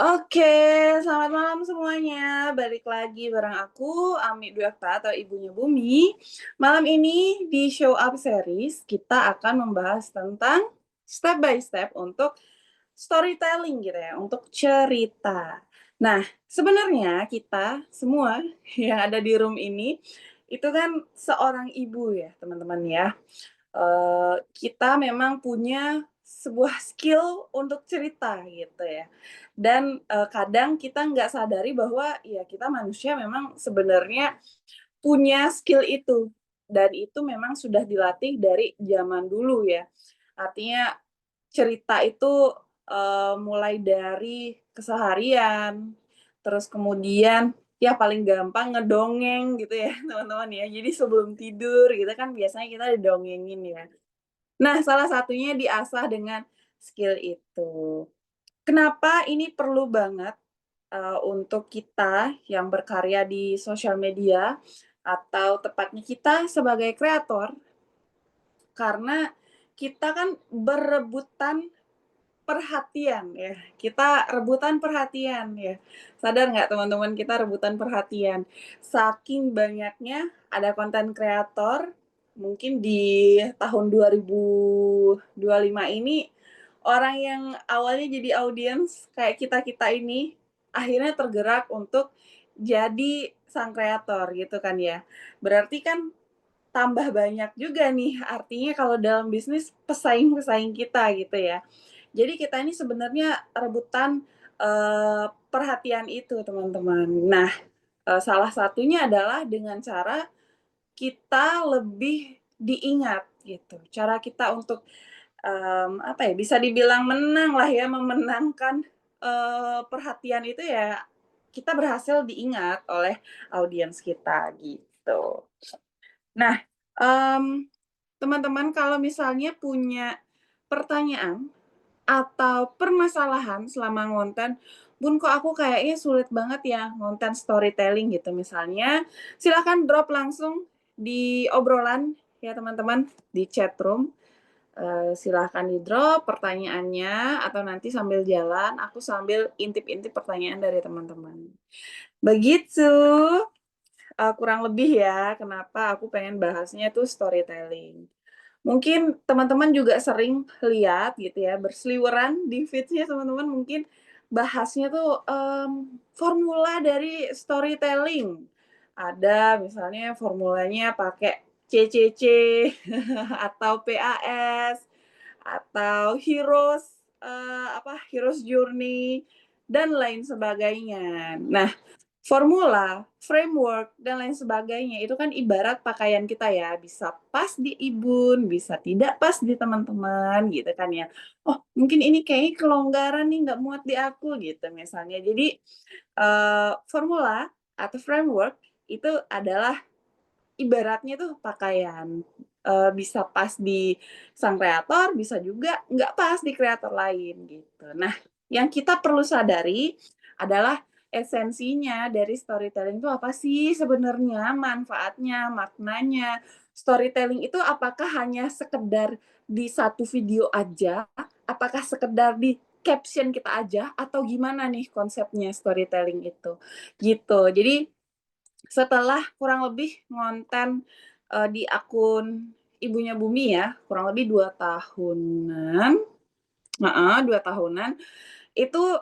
Oke, selamat malam semuanya. Balik lagi bareng aku, Ami Dwi atau Ibunya Bumi. Malam ini di Show Up Series, kita akan membahas tentang step by step untuk storytelling gitu ya, untuk cerita. Nah, sebenarnya kita semua yang ada di room ini, itu kan seorang ibu ya teman-teman ya. Kita memang punya sebuah skill untuk cerita gitu ya. Dan, kadang kita nggak sadari bahwa ya kita manusia memang sebenarnya punya skill itu, dan itu memang sudah dilatih dari zaman dulu ya. Artinya cerita itu, mulai dari keseharian, terus kemudian ya paling gampang ngedongeng gitu ya teman-teman ya. Jadi sebelum tidur gitu kan biasanya kita didongengin ya. Nah, salah satunya diasah dengan skill itu. Kenapa ini perlu banget, untuk kita yang berkarya di sosial media atau tepatnya kita sebagai kreator, karena kita kan berebutan perhatian ya, kita rebutan perhatian ya. Sadar nggak teman-teman kita rebutan perhatian? Saking banyaknya ada konten kreator, mungkin di tahun 2025 ini, orang yang awalnya jadi audiens kayak kita-kita ini, akhirnya tergerak untuk jadi sang kreator gitu kan ya. Berarti kan tambah banyak juga nih, artinya kalau dalam bisnis pesaing-pesaing kita gitu ya. Jadi kita ini sebenarnya rebutan, perhatian itu teman-teman. Nah, salah satunya adalah dengan cara kita lebih diingat gitu. Cara kita untuk, apa ya, bisa dibilang menang lah ya, memenangkan, perhatian itu ya kita berhasil diingat oleh audiens kita gitu. Nah, mmm, teman-teman kalau misalnya punya pertanyaan atau permasalahan selama ngonten, "Bun, kok aku kayaknya sulit banget ya ngonten storytelling," gitu misalnya, silakan drop langsung di obrolan ya teman-teman, di chat room, silahkan di-drop pertanyaannya atau nanti sambil jalan aku sambil intip-intip pertanyaan dari teman-teman. Begitu, kurang lebih ya kenapa aku pengen bahasnya tuh storytelling. Mungkin teman-teman juga sering lihat gitu ya, berseliweran di feed-nya teman-teman mungkin bahasnya tuh, formula dari storytelling. Ada misalnya formulanya pakai CCC atau PAS, atau hero's journey, dan lain sebagainya. Nah, formula, framework, dan lain sebagainya itu kan ibarat pakaian kita ya, bisa pas di Ibun, bisa tidak pas di teman-teman gitu kan ya. "Oh mungkin ini kayaknya kelonggaran nih, nggak muat di aku," gitu misalnya. Jadi, formula atau framework itu adalah ibaratnya tuh pakaian, bisa pas di sang kreator, bisa juga nggak pas di kreator lain gitu. Nah, yang kita perlu sadari adalah esensinya dari storytelling itu apa sih sebenarnya, manfaatnya, maknanya. Storytelling itu apakah hanya sekedar di satu video aja, apakah sekedar di caption kita aja, atau gimana nih konsepnya storytelling itu, gitu. Jadi setelah kurang lebih ngonten, di akun Ibunya Bumi ya, kurang lebih 2 tahunan heeh, 2 tahunan, itu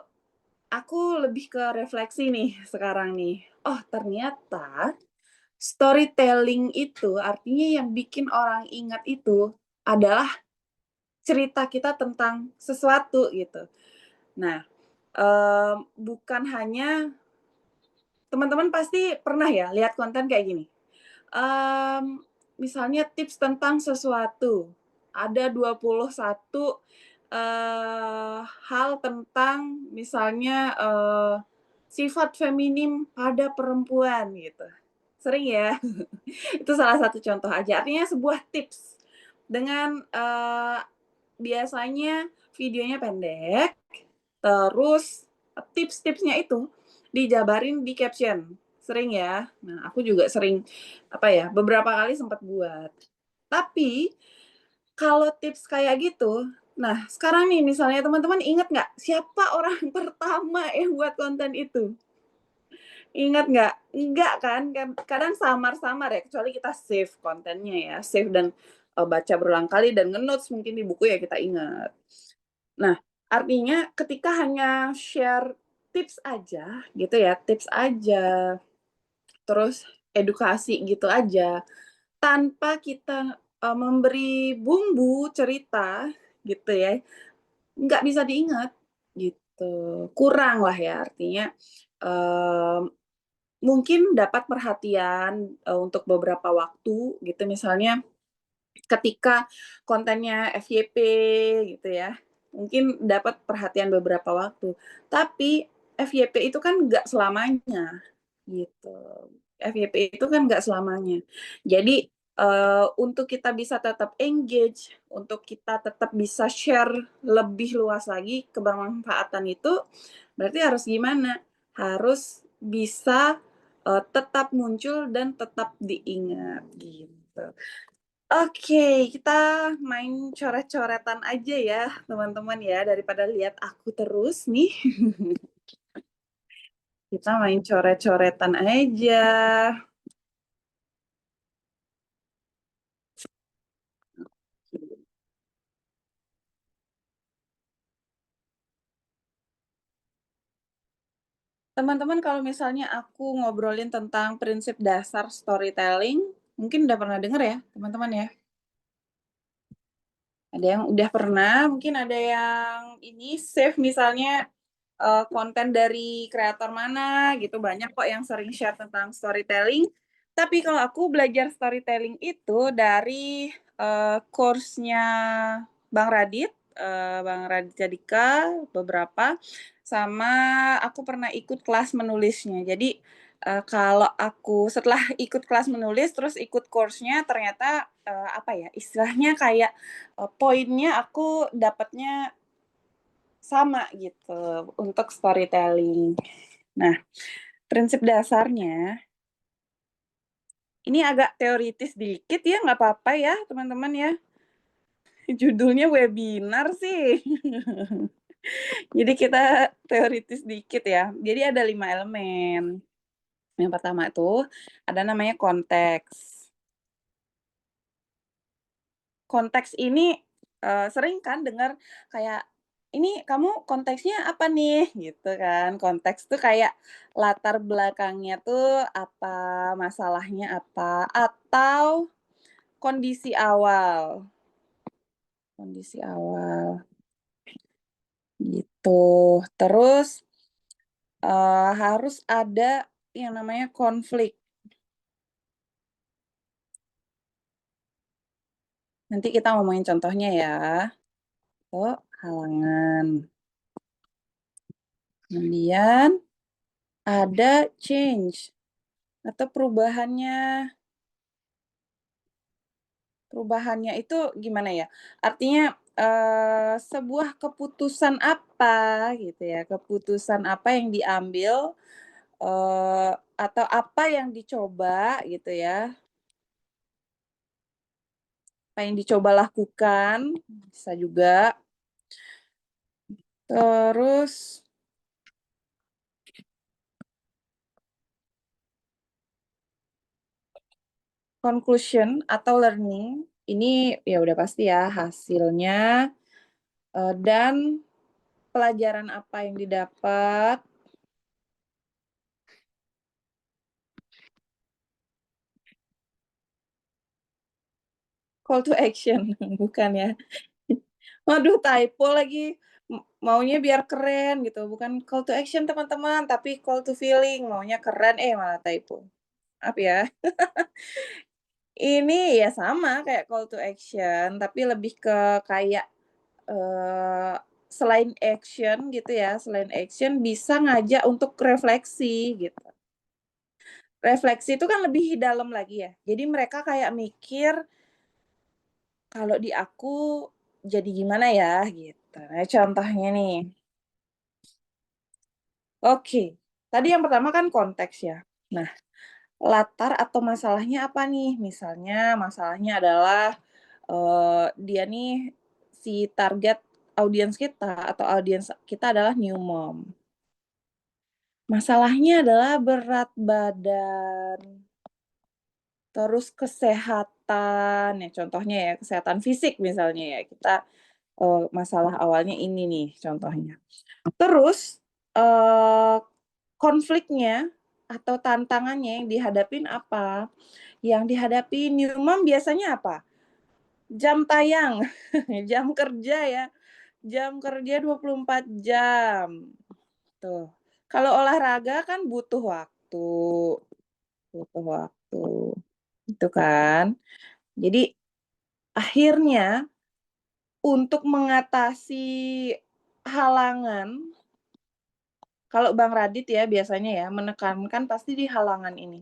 aku lebih ke refleksi nih sekarang nih, oh ternyata storytelling itu artinya yang bikin orang ingat itu adalah cerita kita tentang sesuatu gitu. Nah, bukan hanya teman-teman pasti pernah ya lihat konten kayak gini, misalnya tips tentang sesuatu, ada 21, hal tentang misalnya, sifat feminim pada perempuan gitu. Sering ya? Itu salah satu contoh aja, artinya sebuah tips dengan, biasanya videonya pendek, terus tips-tipsnya itu dijabarin di caption, sering ya. Nah, aku juga sering, apa ya, beberapa kali sempat buat. Tapi, kalau tips kayak gitu Nah, sekarang nih misalnya teman-teman ingat nggak, siapa orang pertama yang buat konten itu? Ingat nggak? Enggak kan? Kadang samar-samar ya, kecuali kita save kontennya ya, save dan, baca berulang kali dan nge-notes mungkin di buku ya kita ingat. Nah, artinya ketika hanya share tips aja gitu ya, tips aja, terus edukasi gitu aja, tanpa kita, memberi bumbu cerita gitu ya, nggak bisa diingat gitu. Kurang lah ya artinya, mmm, mungkin dapat perhatian, untuk beberapa waktu gitu misalnya ketika kontennya FYP gitu ya, mungkin dapat perhatian beberapa waktu. Tapi FYP itu kan nggak selamanya, gitu. FYP itu kan nggak selamanya. Jadi, untuk kita bisa tetap engage, untuk kita tetap bisa share lebih luas lagi kebermanfaatan itu, berarti harus gimana? Harus bisa, tetap muncul dan tetap diingat, gitu. Oke, kita main coret-coretan aja ya, teman-teman ya, daripada lihat aku terus nih. Kita main coret-coretan aja. Teman-teman kalau misalnya aku ngobrolin tentang prinsip dasar storytelling, mungkin udah pernah denger ya, teman-teman ya? Ada yang udah pernah, mungkin ada yang ini save misalnya, konten dari kreator mana gitu, banyak kok yang sering share tentang storytelling. Tapi kalau aku belajar storytelling itu dari, course-nya Bang Radit Dika beberapa, sama aku pernah ikut kelas menulisnya. Jadi, kalau aku setelah ikut kelas menulis, terus ikut course-nya ternyata, apa ya, istilahnya kayak, poinnya aku dapatnya sama gitu untuk storytelling. Nah, prinsip dasarnya ini agak teoritis dikit ya, nggak apa-apa ya teman-teman ya. Judulnya webinar sih. Jadi kita teoritis dikit ya. Jadi ada 5 elemen. Yang pertama tuh ada namanya konteks. Konteks ini, sering kan dengar kayak, "Ini kamu konteksnya apa nih?" Gitu kan. Konteks tuh kayak latar belakangnya tuh apa, masalahnya apa, atau kondisi awal, kondisi awal, gitu. Terus, harus ada yang namanya konflik. Nanti kita ngomongin contohnya ya. Oh, halangan. Kemudian ada change atau perubahannya. Perubahannya itu gimana ya, artinya, sebuah keputusan apa gitu ya, keputusan apa yang diambil, atau apa yang dicoba gitu ya, apa yang dicoba lakukan, bisa juga. Terus conclusion atau learning, ini ya udah pasti ya hasilnya, dan pelajaran apa yang didapat, call to action, bukan ya. Waduh typo lagi, maunya biar keren gitu, bukan call to action teman-teman, tapi call to feeling, maunya keren, malah typo. Maaf ya. Ini ya sama kayak call to action, tapi lebih ke kayak, eee, selain action gitu ya, selain action bisa ngajak untuk refleksi gitu. Refleksi itu kan lebih dalam lagi ya, jadi mereka kayak mikir, "Kalau di aku jadi gimana ya?" Gitu. Nah contohnya nih. Oke, tadi yang pertama kan konteks ya. Nah, latar atau masalahnya apa nih? Misalnya masalahnya adalah, dia nih si target audiens kita adalah new mom. Masalahnya adalah berat badan, terus kesehatan, ya contohnya ya kesehatan fisik misalnya ya kita masalah awalnya ini nih contohnya. Terus konfliknya atau tantangannya yang dihadapin apa? Yang dihadapi new mom biasanya apa? Jam tayang, jam kerja ya, jam kerja 24 jam. Tuh. Kalau olahraga kan butuh waktu, itu kan. Jadi akhirnya untuk mengatasi halangan, kalau Bang Radit ya biasanya ya menekankan pasti di halangan ini.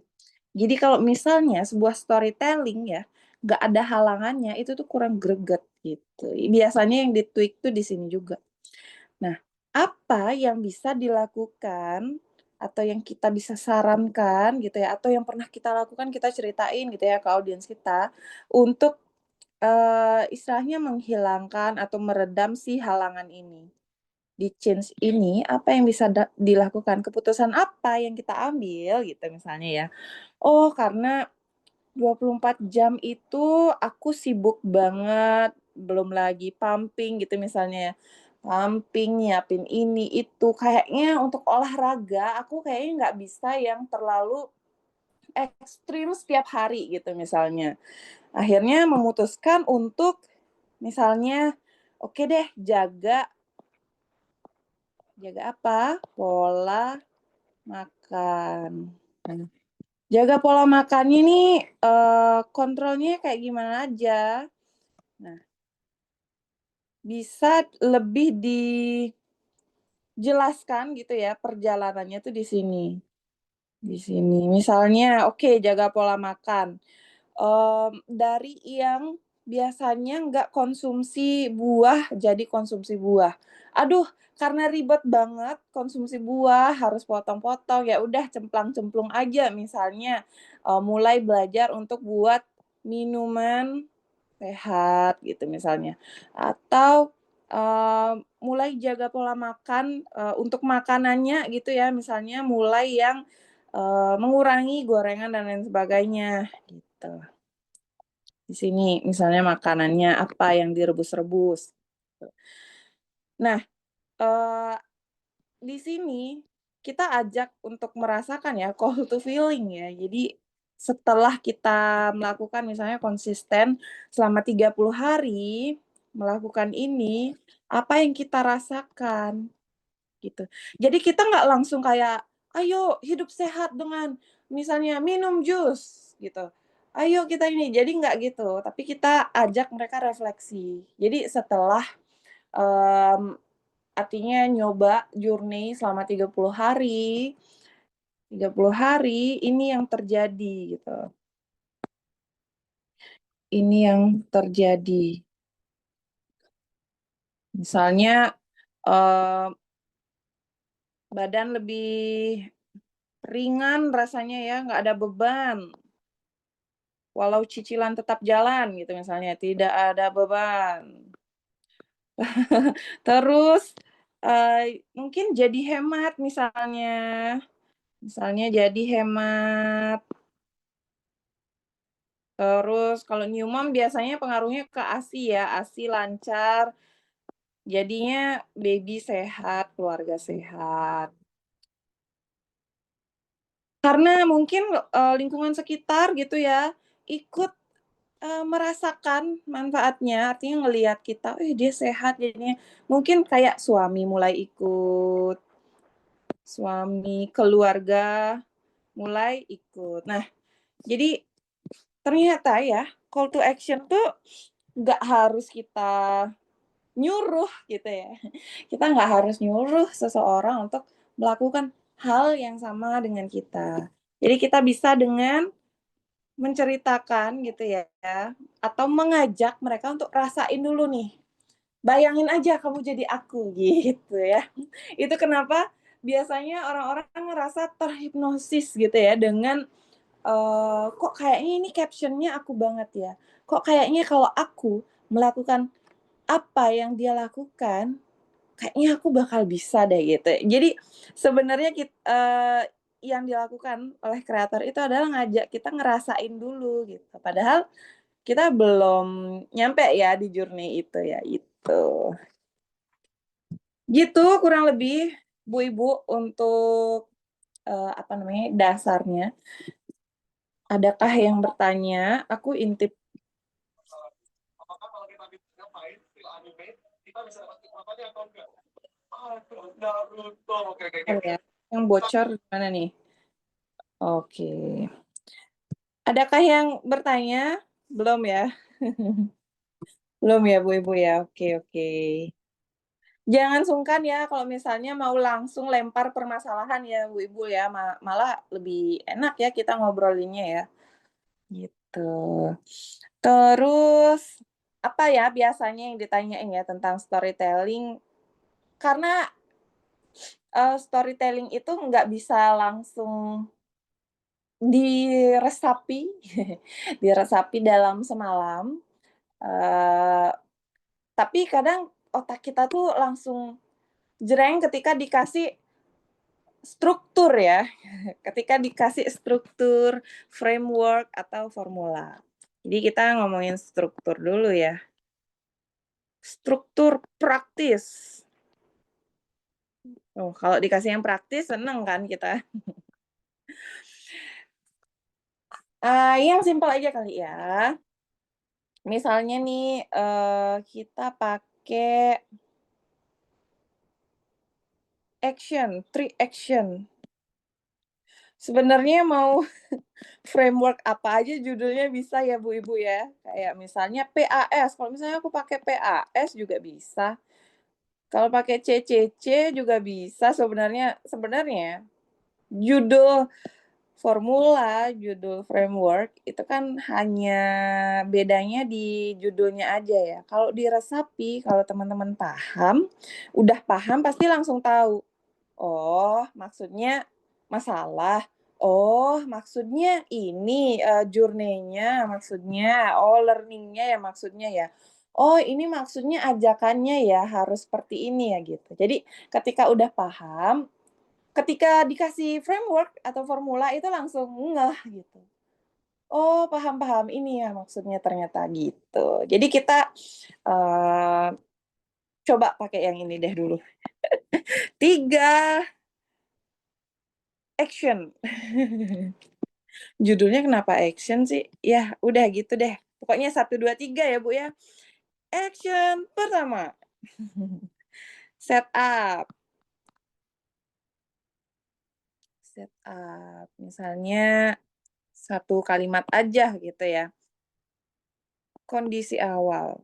Jadi kalau misalnya sebuah storytelling ya, nggak ada halangannya, itu tuh kurang greget gitu. Biasanya yang di-tweak tuh di sini juga. Nah, apa yang bisa dilakukan atau yang kita bisa sarankan gitu ya, atau yang pernah kita lakukan kita ceritain gitu ya ke audiens kita untuk istilahnya menghilangkan atau meredam si halangan ini. Di change ini apa yang bisa dilakukan, keputusan apa yang kita ambil gitu misalnya ya. Oh, karena 24 jam itu aku sibuk banget, belum lagi pumping gitu misalnya ya. Pumping, nyiapin ini, itu. Kayaknya untuk olahraga, aku kayaknya nggak bisa yang terlalu ekstrim setiap hari gitu misalnya. Akhirnya memutuskan untuk misalnya, oke deh jaga apa? Pola makan. Nah, jaga pola makannya nih, kontrolnya kayak gimana aja. Nah, bisa lebih dijelaskan gitu ya perjalanannya tuh di sini. Di sini. Misalnya, oke jaga pola makan. Dari yang biasanya nggak konsumsi buah, jadi konsumsi buah. Aduh, karena ribet banget konsumsi buah, harus potong-potong, ya udah cemplang-cemplung aja misalnya, mulai belajar untuk buat minuman sehat gitu misalnya. Atau, mulai jaga pola makan, untuk makanannya gitu ya, misalnya mulai yang, mengurangi gorengan dan lain sebagainya, gitu. Di sini misalnya makanannya apa yang direbus-rebus. Nah, eee, di sini kita ajak untuk merasakan ya call to feeling ya. Jadi setelah kita melakukan misalnya konsisten selama 30 hari melakukan ini, apa yang kita rasakan gitu. Jadi kita nggak langsung kayak, "Ayo hidup sehat dengan misalnya minum jus," gitu. "Ayo kita ini," jadi nggak gitu, tapi kita ajak mereka refleksi. Jadi setelah, mmm, artinya nyoba journey selama 30 hari ini yang terjadi gitu, ini yang terjadi. Misalnya, eee, badan lebih ringan rasanya ya, nggak ada beban. Walau cicilan tetap jalan gitu misalnya, tidak ada beban. Terus, mungkin jadi hemat misalnya jadi hemat. Terus kalau new mom biasanya pengaruhnya ke ASI ya, ASI lancar, jadinya baby sehat, keluarga sehat. Karena mungkin, lingkungan sekitar gitu ya, ikut merasakan manfaatnya, artinya ngelihat kita, "Wih, dia sehat jadinya." Mungkin kayak suami mulai ikut, suami, keluarga mulai ikut. Nah, jadi ternyata ya, call to action tuh nggak harus kita nyuruh gitu ya. Kita nggak harus nyuruh seseorang untuk melakukan hal yang sama dengan kita. Jadi kita bisa dengan menceritakan gitu ya, atau mengajak mereka untuk rasain dulu nih, bayangin aja kamu jadi aku gitu ya. Itu kenapa biasanya orang-orang ngerasa terhipnosis gitu ya dengan, kok kayaknya ini caption-nya aku banget ya, kok kayaknya kalau aku melakukan apa yang dia lakukan, kayaknya aku bakal bisa deh gitu. Jadi sebenarnya yang dilakukan oleh kreator itu adalah ngajak kita ngerasain dulu gitu. Padahal kita belum nyampe ya di journey itu ya, itu. Gitu kurang lebih Bu Ibu untuk, apa namanya, dasarnya. Adakah yang bertanya? Aku intip. Oh ya, yang bocor gimana nih? Oke. Adakah yang bertanya? Belum ya? Belum ya Bu Ibu ya? Oke oke. Jangan sungkan ya kalau misalnya mau langsung lempar permasalahan ya Bu Ibu ya, malah lebih enak ya kita ngobrolinnya ya, gitu. Terus, apa ya biasanya yang ditanyain ya tentang storytelling, karena, storytelling itu nggak bisa langsung diresapi diresapi dalam semalam, eee, tapi kadang otak kita tuh langsung jreng ketika dikasih struktur ya, ketika dikasih struktur, framework, atau formula. Jadi kita ngomongin struktur dulu ya. Struktur praktis. Oh, kalau dikasih yang praktis seneng kan kita. Yang simpel aja kali ya. Misalnya nih, kita pakai action, 3 action. Sebenarnya mau framework apa aja judulnya bisa ya Bu, Ibu ya. Kayak misalnya PAS, kalau misalnya aku pakai PAS juga bisa. Kalau pakai CCC juga bisa sebenarnya sebenarnya. Judul formula, judul framework, itu kan hanya bedanya di judulnya aja ya. Kalau diresapi, kalau teman-teman paham, udah paham pasti langsung tahu, oh maksudnya masalah, oh maksudnya ini, journey-nya maksudnya, oh learning-nya ya maksudnya ya, oh ini maksudnya ajakannya ya harus seperti ini ya gitu. Jadi ketika udah paham, ketika dikasih framework atau formula itu langsung ngeh gitu. Oh, paham paham, ini ya maksudnya ternyata gitu. Jadi kita, eee, coba pakai yang ini deh dulu. 3 action. Judulnya kenapa action sih? Ya udah gitu deh. Pokoknya 1, 2, 3 ya, Bu, ya. Action pertama, set up set up. Misalnya satu kalimat aja gitu ya, kondisi awal.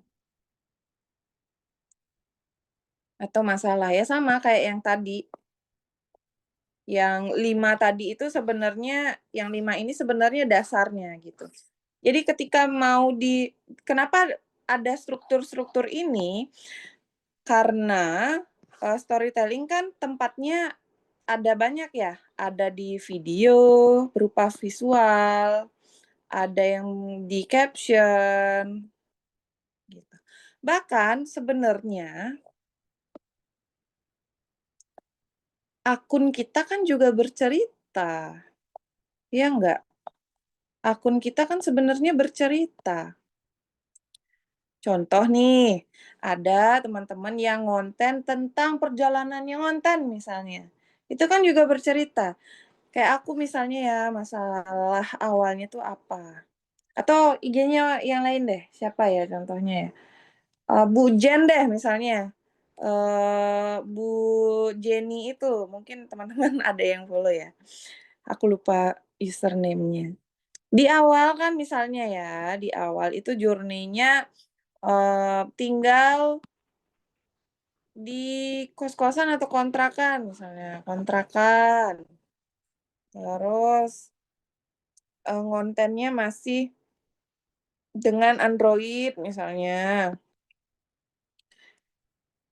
Atau masalah, ya sama kayak yang tadi, yang 5 tadi itu sebenarnya yang 5 ini sebenarnya dasarnya gitu. Jadi ketika mau kenapa ada struktur-struktur ini, karena, storytelling kan tempatnya ada banyak ya, ada di video berupa visual, ada yang di caption, gitu. Bahkan sebenarnya akun kita kan juga bercerita, ya nggak? Akun kita kan sebenarnya bercerita. Contoh nih, ada teman-teman yang ngonten tentang perjalanannya ngonten misalnya. Itu kan juga bercerita. Kayak aku misalnya ya, masalah awalnya tuh apa. Atau IG-nya yang lain deh, siapa ya contohnya ya? Bu Jen deh misalnya. Bu Jenny itu, mungkin teman-teman ada yang follow ya. Aku lupa username-nya. Di awal kan misalnya ya, di awal itu journey-nya, tinggal di kos-kosan atau kontrakan misalnya, kontrakan. Terus, ngontennya masih dengan Android misalnya.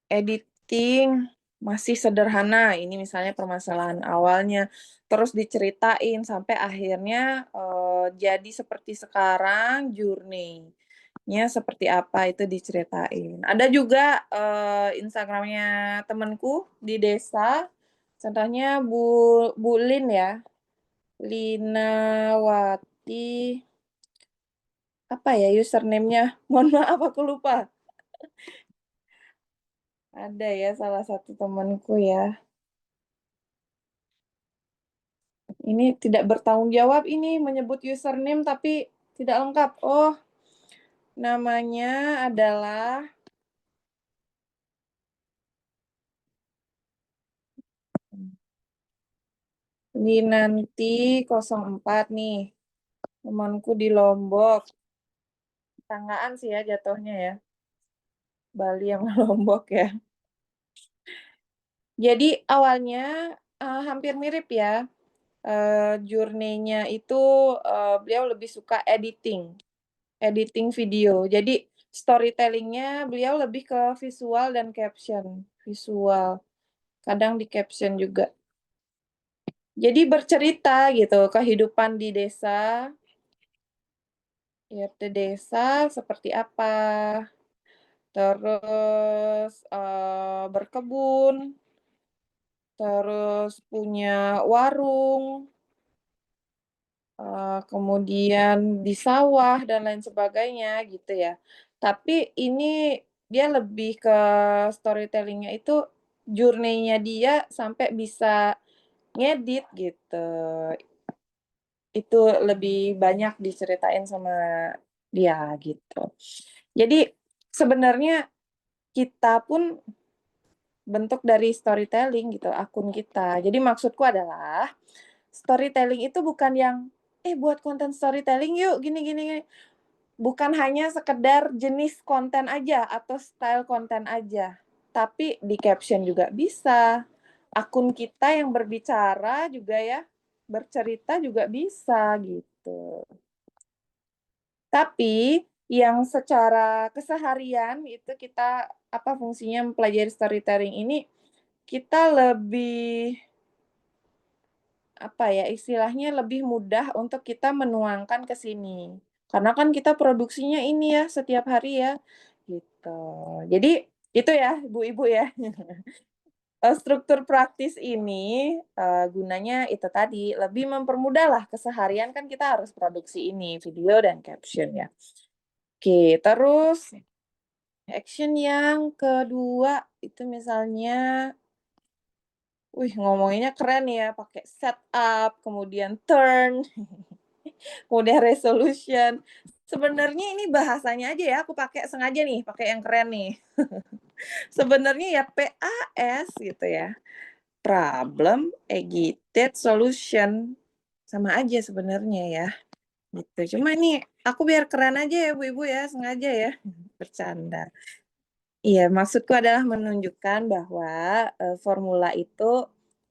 Editing masih sederhana, ini misalnya permasalahan awalnya, terus diceritain sampai akhirnya, jadi seperti sekarang, journey. seperti apa itu diceritain. Ada juga Instagramnya temanku di desa, contohnya Bu Lin ya, Linawati, apa ya username-nya? Mohon maaf aku lupa. Ada ya salah satu temanku ya. Ini tidak bertanggung jawab ini menyebut username tapi tidak lengkap. Oh, namanya adalah Linanti 04 nih. Temanku di Lombok. Tanggaan sih ya jatuhnya ya. Bali yang Lombok ya. Jadi awalnya hampir mirip ya. Journey-nya itu beliau lebih suka editing video. Jadi storytelling-nya beliau lebih ke visual dan caption. Visual, kadang di caption juga. Jadi bercerita gitu, kehidupan di desa, IRT desa seperti apa, terus berkebun, terus punya warung, kemudian di sawah dan lain sebagainya gitu ya. Tapi ini dia lebih ke storytelling-nya itu journey-nya dia sampai bisa ngedit gitu. Itu lebih banyak diceritain sama dia gitu. Jadi sebenarnya kita pun bentuk dari storytelling gitu, akun kita. Jadi maksudku adalah storytelling itu bukan yang buat konten storytelling yuk gini gini gini. Bukan hanya sekedar jenis konten aja atau style konten aja, tapi di caption juga bisa. Akun kita yang berbicara juga ya, bercerita juga bisa gitu. Tapi yang secara keseharian itu kita apa fungsinya mempelajari storytelling ini, kita lebih apa ya, istilahnya lebih mudah untuk kita menuangkan ke sini. Karena kan kita produksinya ini ya setiap hari ya, gitu. Jadi itu ya ibu-ibu ya, struktur praktis ini, gunanya itu tadi, lebih mempermudah lah keseharian kan kita harus produksi ini, video dan caption ya. Oke, terus action yang kedua itu misalnya, ngomonginnya keren ya, pakai setup, kemudian turn, kemudian resolution. Sebenarnya ini bahasanya aja ya, aku pakai sengaja nih, pakai yang keren nih. Sebenarnya ya PAS gitu ya. Problem, agitate, solution. Sama aja sebenarnya ya. Gitu. Cuma ini aku biar keren aja ya Bu Ibu ya, sengaja ya. Bercanda. Iya, maksudku adalah menunjukkan bahwa, formula itu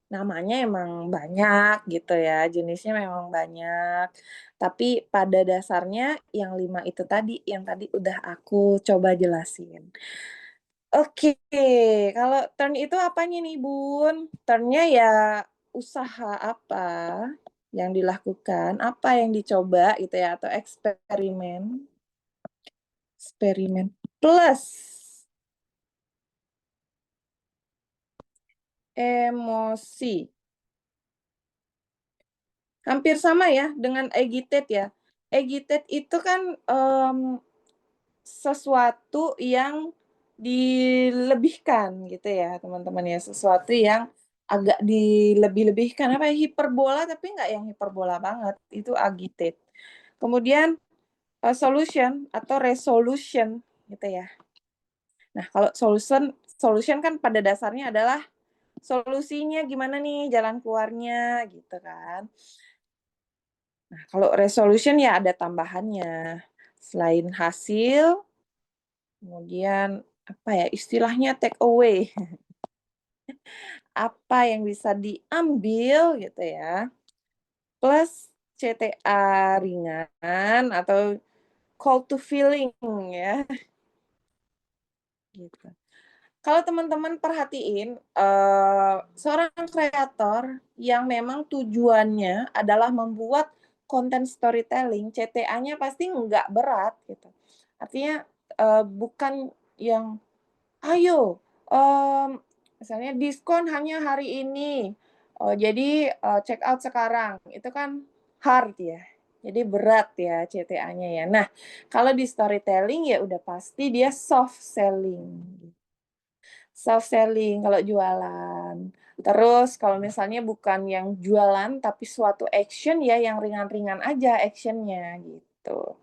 namanya emang banyak gitu ya, jenisnya memang banyak. Tapi pada dasarnya yang 5 itu tadi, yang tadi udah aku coba jelasin. Oke, kalau turn itu apanya nih, Bun? Turn-nya ya usaha apa yang dilakukan, apa yang dicoba gitu ya, atau eksperimen. Eksperimen plus emosi. Hampir sama ya dengan agitate ya. Agitate itu kan, sesuatu yang dilebihkan gitu ya teman-teman ya, sesuatu yang agak dilebih-lebihkan, apa ya, hiperbola tapi nggak yang hiperbola banget, itu agitate. Kemudian, solution atau resolution gitu ya. Nah kalau solution solution kan pada dasarnya adalah solusinya gimana nih, jalan keluarnya gitu kan. Nah, kalau resolution ya ada tambahannya. Selain hasil, kemudian apa ya, istilahnya take away. Apa yang bisa diambil gitu ya. Plus CTA ringan atau call to feeling ya, gitu. Kalau teman-teman perhatiin, seorang kreator yang memang tujuannya adalah membuat konten storytelling, CTA-nya pasti nggak berat gitu. Artinya, bukan yang, "Ayo, misalnya diskon hanya hari ini, jadi, check out sekarang." Itu kan hard ya, jadi berat ya CTA-nya ya. Nah, kalau di storytelling ya udah pasti dia soft selling. Soft selling kalau jualan. Terus kalau misalnya bukan yang jualan, tapi suatu action ya yang ringan-ringan aja action-nya, gitu.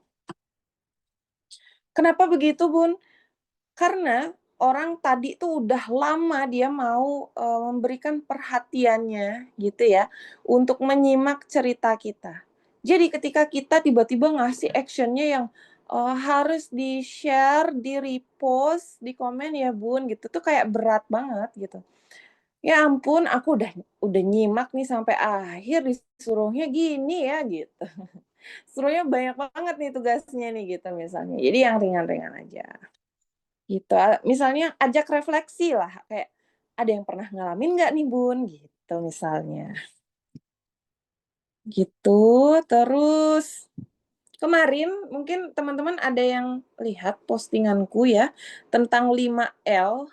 Kenapa begitu, Bun? Karena orang tadi tuh udah lama dia mau, memberikan perhatiannya gitu ya, untuk menyimak cerita kita. Jadi ketika kita tiba-tiba ngasih action-nya yang, harus di-share, di-repost, di-komen ya Bun, gitu tuh kayak berat banget gitu. Ya ampun aku udah nyimak nih sampai akhir disuruhnya gini ya gitu. Suruhnya banyak banget nih tugasnya nih gitu misalnya. Jadi yang ringan-ringan aja. Gitu, misalnya ajak refleksi lah, kayak, "Ada yang pernah ngalamin nggak nih, Bun?" Gitu misalnya. Gitu, terus kemarin mungkin teman-teman ada yang lihat postinganku ya, tentang 5L,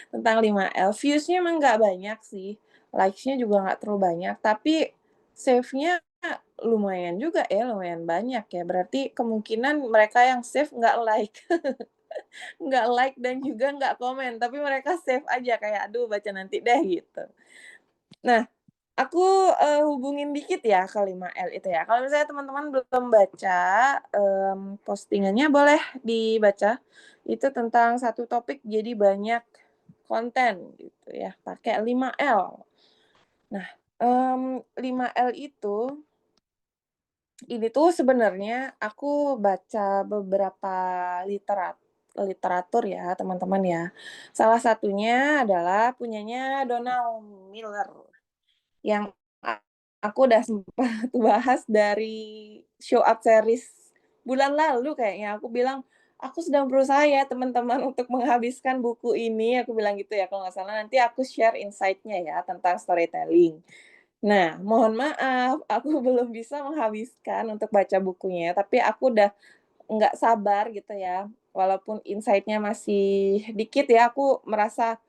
tentang 5L, views-nya emang nggak banyak sih, likes-nya juga nggak terlalu banyak, tapi save-nya lumayan juga ya, lumayan banyak ya, berarti kemungkinan mereka yang save nggak like. Nggak like dan juga nggak komen, tapi mereka save aja kayak, "Aduh baca nanti deh," gitu. Nah, aku, hubungin dikit ya ke 5L itu ya. Kalau misalnya teman-teman belum baca, postingannya boleh dibaca. Itu tentang satu topik jadi banyak konten gitu ya, pakai 5L. Nah, 5L itu, ini tuh sebenarnya aku baca beberapa literatur ya, teman-teman ya. Salah satunya adalah punyanya Donald Miller, yang aku udah sempat bahas dari Show Up series bulan lalu kayaknya. Aku bilang, "Aku sedang berusaha ya teman-teman untuk menghabiskan buku ini," aku bilang gitu ya kalau nggak salah, "nanti aku share insight-nya ya tentang storytelling." Nah, mohon maaf, aku belum bisa menghabiskan untuk baca bukunya, tapi aku udah nggak sabar gitu ya. Walaupun insight-nya masih dikit ya, aku merasa,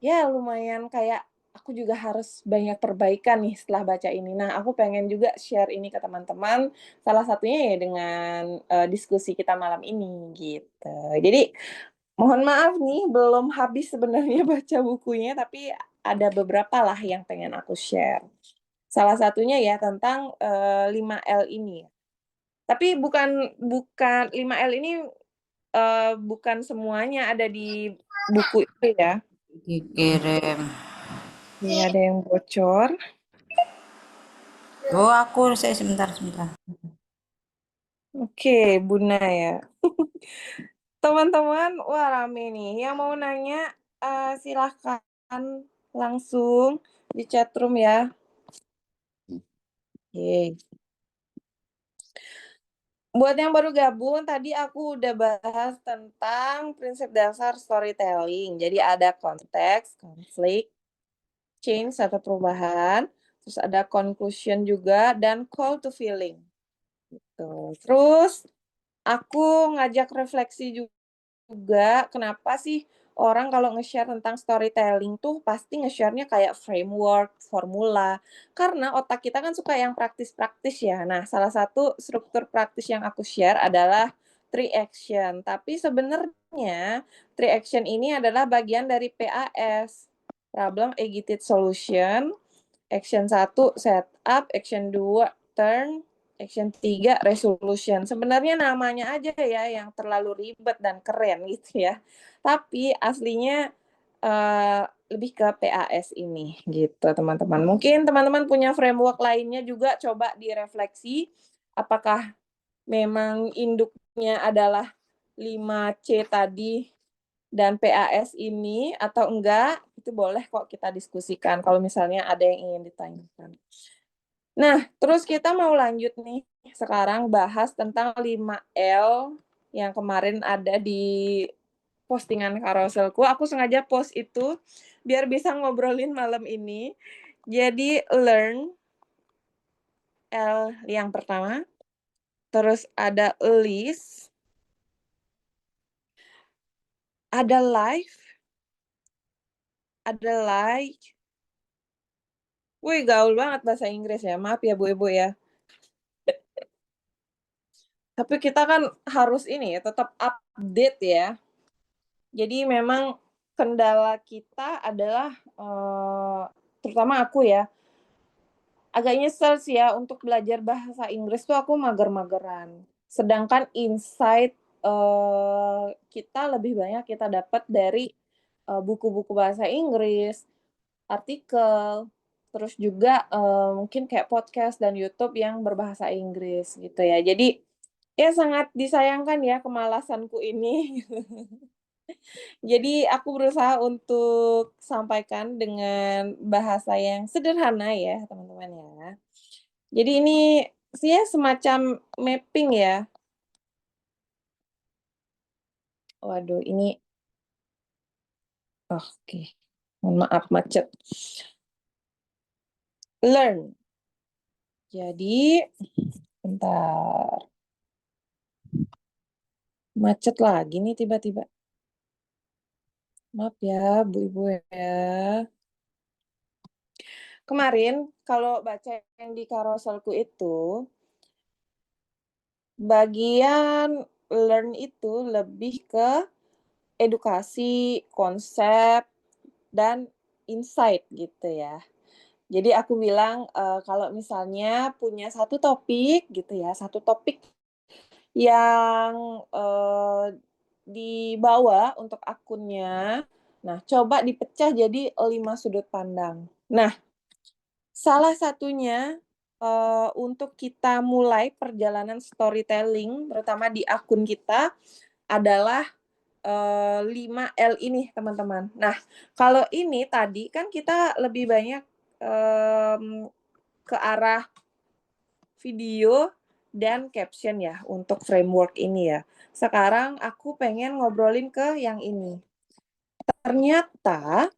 ya lumayan kayak aku juga harus banyak perbaikan nih setelah baca ini. Nah, aku pengen juga share ini ke teman-teman, salah satunya ya dengan, diskusi kita malam ini, gitu. Jadi, mohon maaf nih belum habis sebenarnya baca bukunya, tapi ada beberapa lah yang pengen aku share. Salah satunya ya tentang, 5L ini. Tapi bukan 5L ini, bukan semuanya ada di buku itu ya. Dikirim. Ini ada yang bocor. Oh, aku saya sebentar sebentar. Oke, Buna ya. Teman-teman, wah rame nih. Yang mau nanya, silahkan langsung di chatroom ya. Oke. Buat yang baru gabung, tadi aku udah bahas tentang prinsip dasar storytelling. Jadi ada konteks, konflik, change atau perubahan, terus ada conclusion juga, dan call to feeling. Gitu. Terus aku ngajak refleksi juga, kenapa sih orang kalau nge-share tentang storytelling tuh pasti nge-share-nya kayak framework, formula, karena otak kita kan suka yang praktis-praktis ya. Nah, salah satu struktur praktis yang aku share adalah 3 action, tapi sebenarnya 3 action ini adalah bagian dari PAS, Problem Agitated Solution. Action 1 setup, action 2 turn, action 3 resolution. Sebenarnya namanya aja ya yang terlalu ribet dan keren gitu ya. Tapi aslinya, lebih ke PAS ini gitu teman-teman. Mungkin teman-teman punya framework lainnya juga coba direfleksi, apakah memang induknya adalah 5C tadi dan PAS ini atau enggak, itu boleh kok kita diskusikan kalau misalnya ada yang ingin ditanyakan. Nah, terus kita mau lanjut nih, sekarang bahas tentang 5L yang kemarin ada di postingan carouselku. Aku sengaja post itu biar bisa ngobrolin malam ini. Jadi learn, L yang pertama, terus ada list, Ada live, ada like. Wih, gaul banget bahasa Inggris ya. Maaf ya Bu Ibu ya. Tapi kita kan harus ini ya, tetap update ya. Jadi memang kendala kita adalah, terutama aku ya, agak nyesel sih ya untuk belajar bahasa Inggris tuh aku mager-mageran. Sedangkan insight, kita lebih banyak kita dapat dari, buku-buku bahasa Inggris, artikel, terus juga, mungkin kayak podcast dan YouTube yang berbahasa Inggris gitu ya. Jadi, ya sangat disayangkan ya kemalasanku ini. Jadi aku berusaha untuk sampaikan dengan bahasa yang sederhana ya, teman-teman ya. Jadi ini sih ya semacam mapping ya. Waduh ini oke, mohon maaf macet. Learn. Jadi bentar, macet lagi nih tiba-tiba. Maaf ya Bu, Ibu ya. Kemarin kalau baca yang di carouselku itu, bagian learn itu lebih ke edukasi, konsep, dan insight gitu ya. Jadi aku bilang, kalau misalnya punya satu topik gitu ya, satu topik yang, dibawa untuk akunnya, nah coba dipecah jadi 5 sudut pandang. Nah, salah satunya, untuk kita mulai perjalanan storytelling terutama di akun kita adalah 5L ini teman-teman. Nah, kalau ini tadi kan kita lebih banyak, ke arah video dan caption ya untuk framework ini ya. Sekarang aku pengen ngobrolin ke yang ini. Ternyata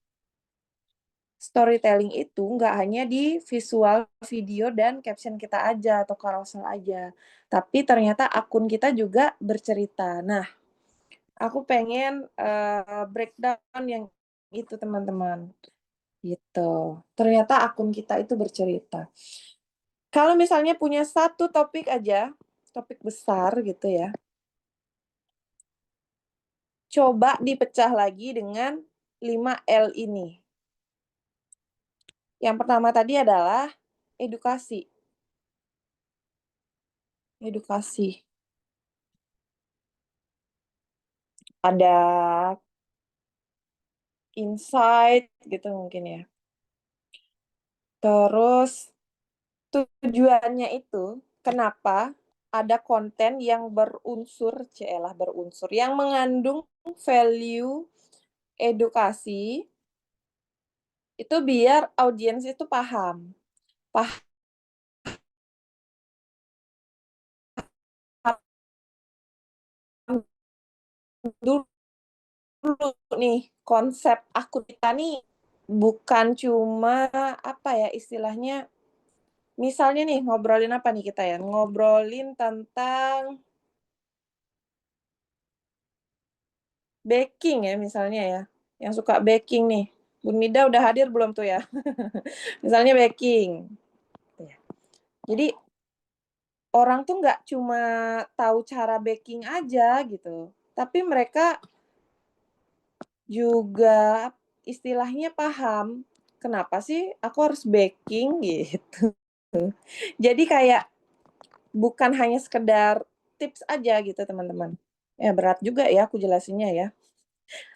storytelling itu nggak hanya di visual, video, dan caption kita aja atau carousel aja, tapi ternyata akun kita juga bercerita. Nah, aku pengen, breakdown yang itu teman-teman, gitu. Ternyata akun kita itu bercerita. Kalau misalnya punya satu topik aja, topik besar gitu ya, coba dipecah lagi dengan 5L ini. Yang pertama tadi adalah edukasi. Edukasi. Ada insight gitu mungkin ya. Terus tujuannya itu kenapa ada konten yang berunsur, cielah berunsur, yang mengandung value edukasi, itu biar audiens itu paham. Paham dulu nih, konsep akun kita nih bukan cuma, apa ya, istilahnya, misalnya nih ngobrolin apa nih kita ya, ngobrolin tentang baking ya misalnya ya, yang suka baking nih. Bun Nida udah hadir belum tuh ya? Misalnya baking, gitu ya. Jadi orang tuh nggak cuma tahu cara baking aja gitu, tapi mereka juga istilahnya paham, "Kenapa sih aku harus baking?" Gitu. Jadi kayak bukan hanya sekedar tips aja gitu, teman-teman. Ya berat juga ya aku jelasinnya ya.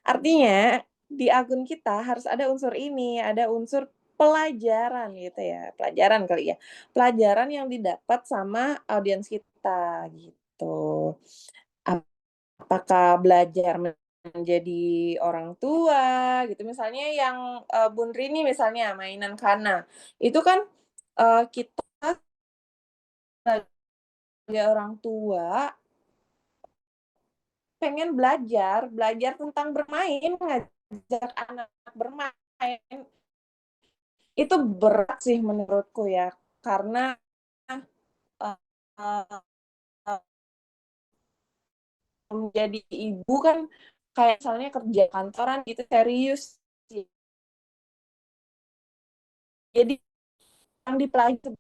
Artinya di akun kita harus ada unsur ini, ada unsur pelajaran gitu ya, pelajaran kali ya. Pelajaran yang didapat sama audiens kita gitu. Apakah belajar menjadi orang tua gitu, misalnya yang, Bun Rini misalnya mainan Kana, itu kan, kita sebagai orang tua pengen belajar, belajar tentang bermain, ngajak anak bermain, itu berat sih menurutku ya, karena, eee, menjadi ibu kan kayak misalnya kerja kantoran gitu serius sih. Jadi yang dipelajari tuh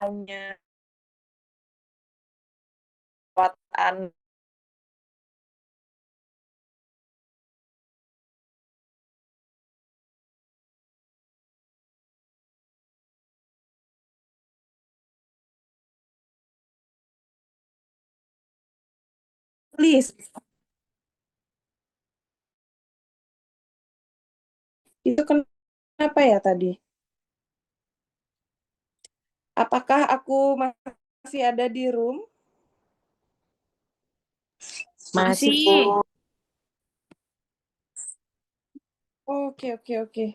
hanya perawatan. Please, itu kenapa ya tadi? Apakah aku masih ada di room? Masih, Masih. Bu. Oke, oke, oke.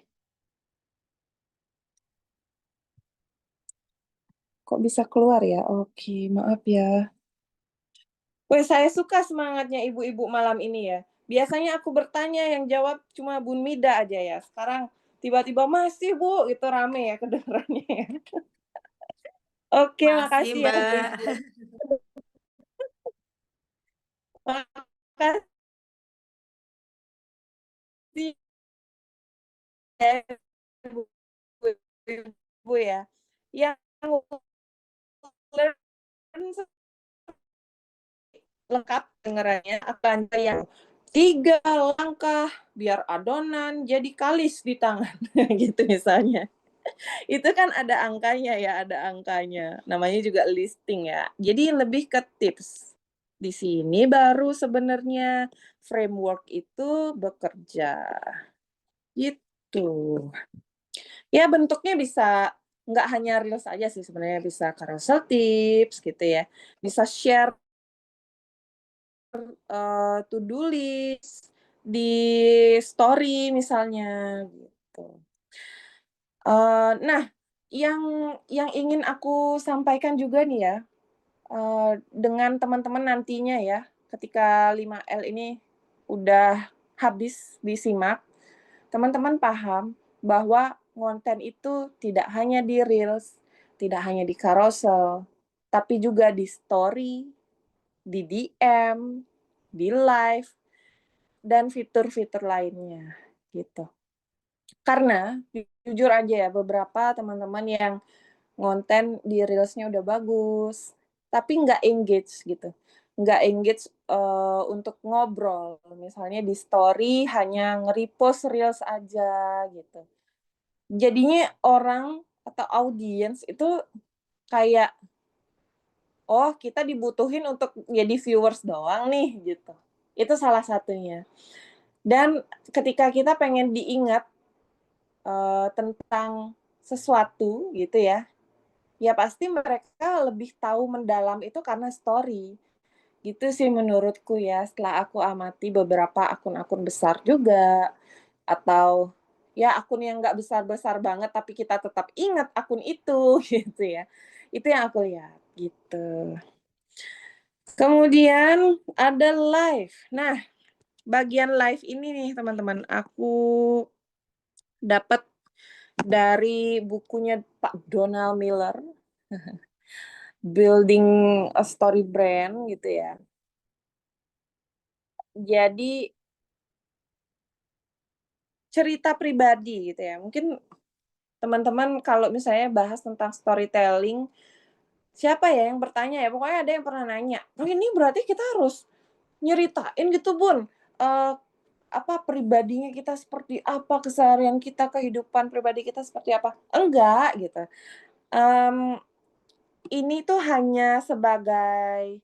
Kok bisa keluar ya? Oke, maaf ya. Weh, saya suka semangatnya ibu-ibu malam ini ya. Biasanya aku bertanya yang jawab cuma Bun Mida aja ya. Sekarang tiba-tiba masih Bu, itu rame ya kedengarannya ya. Oke, Masih, makasih ya Mbak. ibu-ibu. Makasih ya ibu-ibu ya. Yang lengkap dengerannya akan yang 3 langkah biar adonan jadi kalis di tangan gitu misalnya. Itu kan ada angkanya ya, ada angkanya. Namanya juga listing ya. Jadi lebih ke tips. Di sini baru sebenarnya framework itu bekerja. Gitu. Ya bentuknya bisa nggak hanya reels aja sih sebenarnya, bisa carousel tips gitu ya. Bisa share to-do list di story misalnya gitu. Nah, yang ingin aku sampaikan juga nih ya, dengan teman-teman nantinya ya, ketika 5L ini udah habis disimak, teman-teman paham bahwa konten itu tidak hanya di reels, tidak hanya di carousel, tapi juga di story, di DM, di live, dan fitur-fitur lainnya gitu. Karena jujur aja ya, beberapa teman-teman yang ngonten di reels-nya udah bagus, tapi nggak engage gitu. Nggak engage untuk ngobrol. Misalnya di story hanya nge-repost reels aja gitu. Jadinya orang atau audiens itu kayak, oh kita dibutuhin untuk jadi viewers doang nih gitu. Itu salah satunya. Dan ketika kita pengen diingat tentang sesuatu gitu ya, ya pasti mereka lebih tahu mendalam itu karena story. Gitu sih menurutku ya, setelah aku amati beberapa akun-akun besar juga, atau ya akun yang nggak besar-besar banget tapi kita tetap ingat akun itu gitu ya. Itu yang aku lihat gitu. Kemudian ada live. Nah, bagian live ini nih teman-teman, aku dapat dari bukunya Pak Donald Miller, Building a Story Brand gitu ya. Jadi cerita pribadi gitu ya. Mungkin teman-teman kalau misalnya bahas tentang storytelling, siapa ya yang bertanya ya? Pokoknya ada yang pernah nanya. Oh, ini berarti kita harus nyeritain gitu, Bun. Apa pribadinya kita seperti apa, keseharian kita, kehidupan pribadi kita seperti apa? Enggak gitu. Um, ini tuh hanya sebagai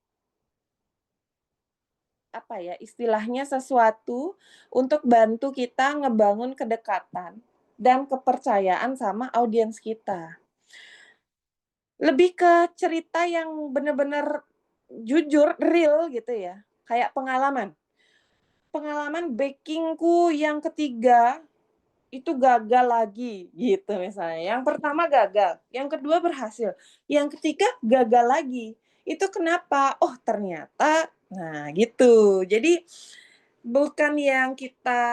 apa ya, istilahnya sesuatu untuk bantu kita ngebangun kedekatan dan kepercayaan sama audiens kita. Lebih ke cerita yang bener-bener jujur, real gitu ya, kayak pengalaman. Pengalaman bakingku yang ketiga itu gagal lagi gitu misalnya. Yang pertama gagal, yang kedua berhasil, yang ketiga gagal lagi. Itu kenapa? Oh ternyata, nah gitu. Jadi bukan yang kita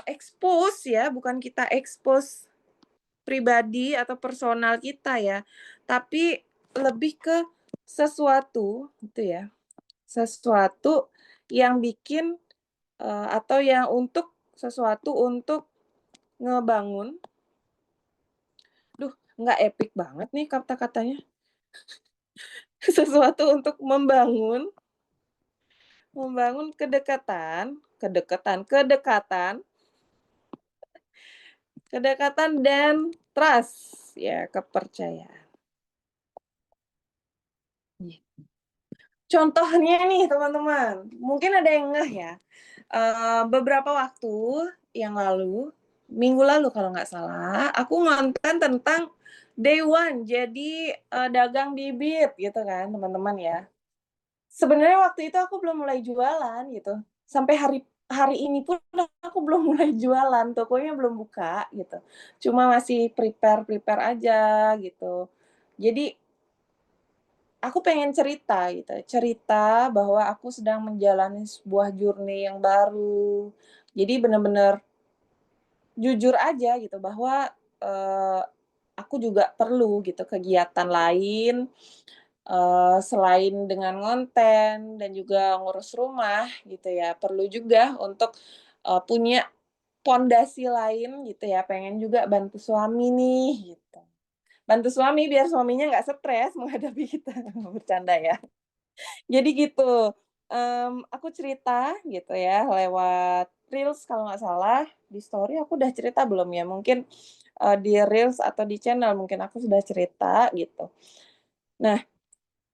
expose ya, bukan kita expose pribadi atau personal kita ya, tapi lebih ke sesuatu gitu ya, sesuatu yang bikin atau yang untuk sesuatu untuk ngebangun. Duh, nggak epic banget nih kata-katanya. Sesuatu untuk membangun kedekatan kedekatan kedekatan kedekatan dan trust, ya, kepercayaan. Contohnya nih teman-teman, mungkin ada yang ngeh ya, beberapa waktu yang lalu, minggu lalu kalau nggak salah, aku ngonten tentang day one, jadi dagang bibit gitu kan teman-teman ya. Sebenarnya waktu itu aku belum mulai jualan gitu, sampai hari ini pun aku belum mulai jualan, tokonya belum buka gitu, cuma masih prepare aja gitu. Jadi aku pengen cerita gitu, cerita bahwa aku sedang menjalani sebuah journey yang baru. Jadi bener-bener jujur aja gitu bahwa, aku juga perlu gitu kegiatan lain, selain dengan ngonten dan juga ngurus rumah gitu ya, perlu juga untuk, punya pondasi lain gitu ya, pengen juga bantu suami nih gitu. Bantu suami biar suaminya nggak stres menghadapi kita, bercanda ya. Jadi gitu, aku cerita gitu ya lewat reels kalau nggak salah, di story aku udah cerita belum ya? Mungkin, di reels atau di channel mungkin aku sudah cerita gitu. Nah,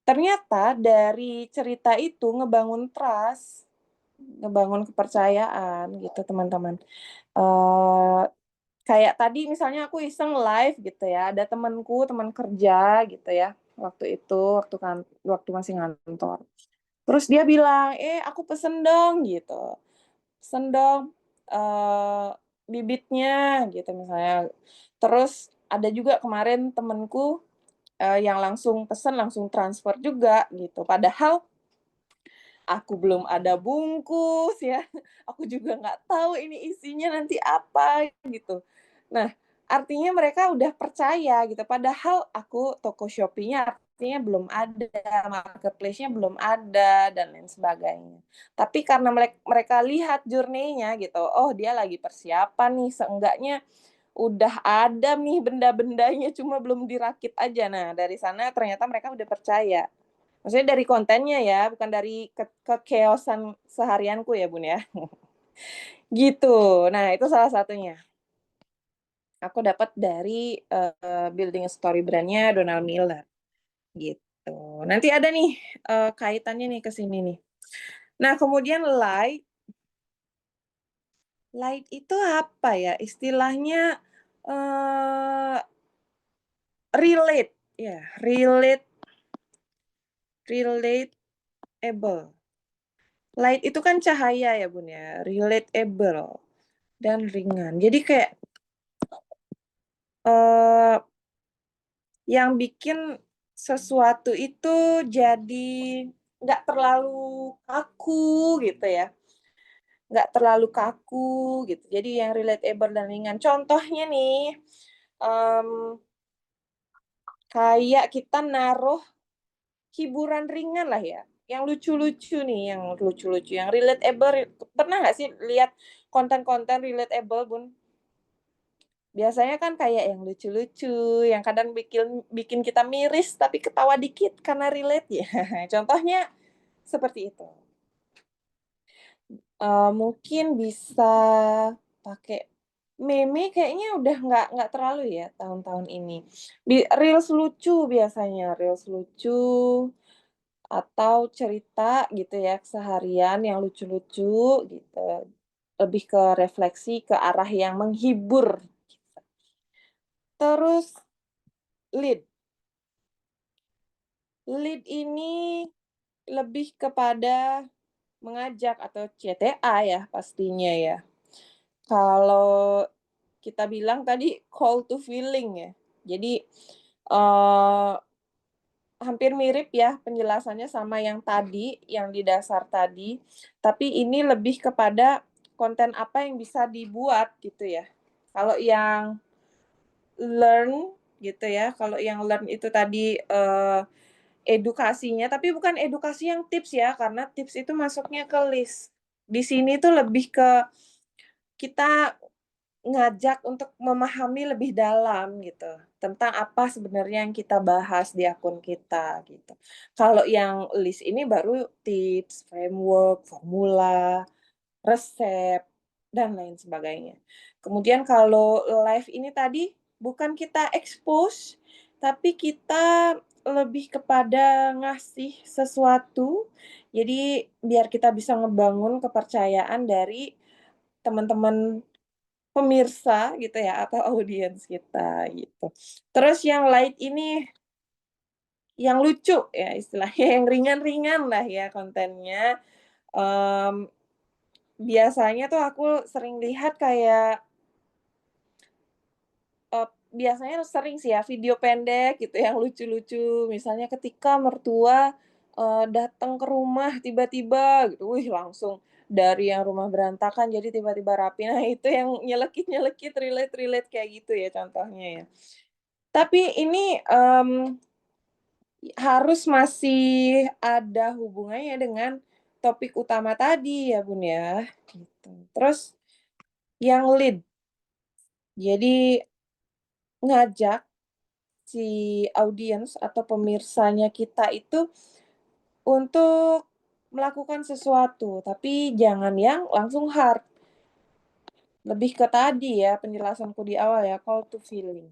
ternyata dari cerita itu ngebangun trust, ngebangun kepercayaan gitu teman-teman. Eee, Kayak tadi misalnya aku iseng live gitu ya, ada temenku, teman kerja gitu ya, waktu itu, waktu masih ngantor. Terus dia bilang, aku pesen dong," gitu. "Pesen dong, eee, bibitnya," gitu misalnya. Terus ada juga kemarin temenku, yang langsung pesen, langsung transfer juga gitu. Padahal aku belum ada bungkus ya, aku juga nggak tahu ini isinya nanti apa gitu. Nah, artinya mereka udah percaya gitu, padahal aku toko Shopee-nya artinya belum ada, marketplace-nya belum ada, dan lain sebagainya. Tapi karena mereka lihat journey-nya gitu, oh dia lagi persiapan nih, seenggaknya udah ada nih benda-bendanya, cuma belum dirakit aja. Nah, dari sana ternyata mereka udah percaya. Maksudnya dari kontennya ya, bukan dari kekeosan seharianku ya, Bun, ya. Gitu. Nah, itu salah satunya. Aku dapat dari, building story brand-nya Donald Miller, gitu. Nanti ada nih, kaitannya nih ke sini nih. Nah, kemudian light itu apa ya, istilahnya, eee, relate, ya, relatable. Light itu kan cahaya ya, Bun, ya, relatable dan ringan. Jadi kayak, eee, yang bikin sesuatu itu jadi nggak terlalu kaku gitu ya, nggak terlalu kaku gitu, jadi yang relatable dan ringan. Contohnya nih, mmm, kayak kita naruh hiburan ringan lah ya, yang lucu-lucu nih, yang lucu-lucu, yang relatable. Pernah nggak sih lihat konten-konten relatable, Bun? Biasanya kan kayak yang lucu-lucu, yang kadang bikin bikin kita miris tapi ketawa dikit karena relate ya. Contohnya seperti itu. Mungkin bisa pakai meme kayaknya udah nggak terlalu ya tahun-tahun ini. Reels lucu biasanya, reels lucu atau cerita gitu ya keseharian yang lucu-lucu gitu. Lebih ke refleksi ke arah yang menghibur. Terus lead. Lead ini lebih kepada mengajak atau CTA ya pastinya ya. Kalau kita bilang tadi call to feeling ya. Jadi, hampir mirip ya penjelasannya sama yang tadi, yang di dasar tadi, tapi ini lebih kepada konten apa yang bisa dibuat gitu ya. Kalau yang learn gitu ya, kalau yang learn itu tadi, edukasinya, tapi bukan edukasi yang tips ya, karena tips itu masuknya ke list. Di sini tuh lebih ke kita ngajak untuk memahami lebih dalam gitu, tentang apa sebenarnya yang kita bahas di akun kita gitu. Kalau yang list ini baru tips, framework, formula, resep, dan lain sebagainya. Kemudian kalau live ini tadi bukan kita expose, tapi kita lebih kepada ngasih sesuatu, jadi biar kita bisa ngebangun kepercayaan dari teman-teman pemirsa gitu ya, atau audiens kita gitu. Terus yang light ini yang lucu ya istilahnya, yang ringan-ringan lah ya kontennya. Mmm, biasanya tuh aku sering lihat kayak biasanya sering sih ya video pendek gitu yang lucu-lucu, misalnya ketika mertua, datang ke rumah tiba-tiba gitu, wih langsung dari yang rumah berantakan jadi tiba-tiba rapi. Nah itu yang nyelekit-nyelekit, relate-relate kayak gitu ya contohnya ya. Tapi ini, harus masih ada hubungannya dengan topik utama tadi ya, Bun, ya, gitu. Terus yang lead, jadi ngajak si audiens atau pemirsanya kita itu untuk melakukan sesuatu, tapi jangan yang langsung hard. Lebih ke tadi ya penjelasanku di awal ya, call to feeling.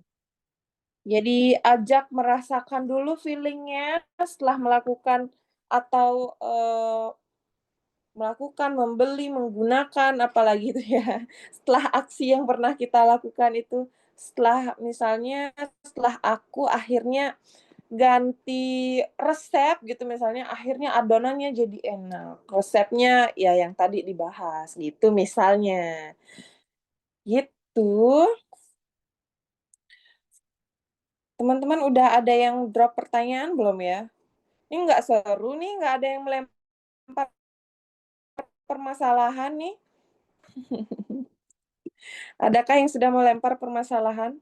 Jadi ajak merasakan dulu feeling-nya setelah melakukan atau, melakukan, membeli, menggunakan, apalagi itu ya, setelah aksi yang pernah kita lakukan itu, setelah misalnya setelah aku akhirnya ganti resep gitu misalnya, akhirnya adonannya jadi enak, resepnya ya yang tadi dibahas gitu misalnya. Gitu. Teman-teman udah ada yang drop pertanyaan belum ya? Ini nggak seru nih, nggak ada yang melempar permasalahan nih. Adakah yang sudah melempar permasalahan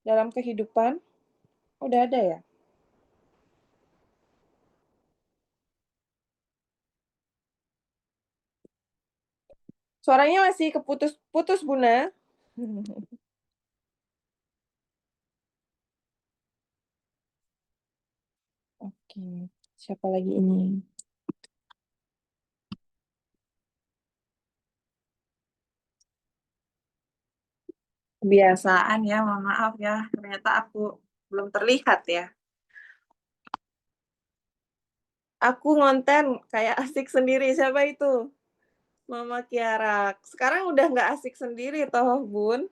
dalam kehidupan? Udah ada ya? Suaranya masih keputus-putus, Buna. Oke, siapa lagi ini? Kebiasaan ya, mohon maaf ya, ternyata aku belum terlihat ya. Aku ngonten kayak asik sendiri, siapa itu? Mama Kiara. Sekarang udah nggak asik sendiri toh, Bun.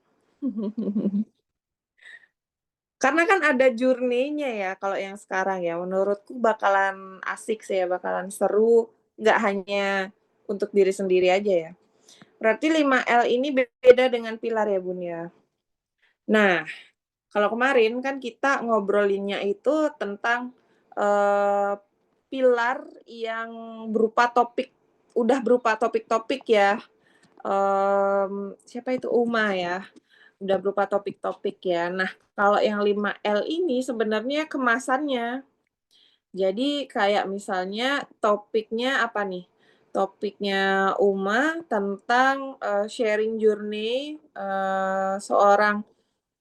Karena kan ada journey-nya ya kalau yang sekarang ya, menurutku bakalan asik sih ya, bakalan seru, nggak hanya untuk diri sendiri aja ya. Berarti 5L ini beda dengan pilar ya, Bun, ya? Nah, kalau kemarin kan kita ngobrolinnya itu tentang, pilar yang berupa topik, udah berupa topik-topik ya, siapa itu, Uma ya, udah berupa topik-topik ya. Nah, kalau yang 5L ini sebenarnya kemasannya. Jadi kayak misalnya topiknya apa nih, topiknya Uma tentang, sharing journey, seorang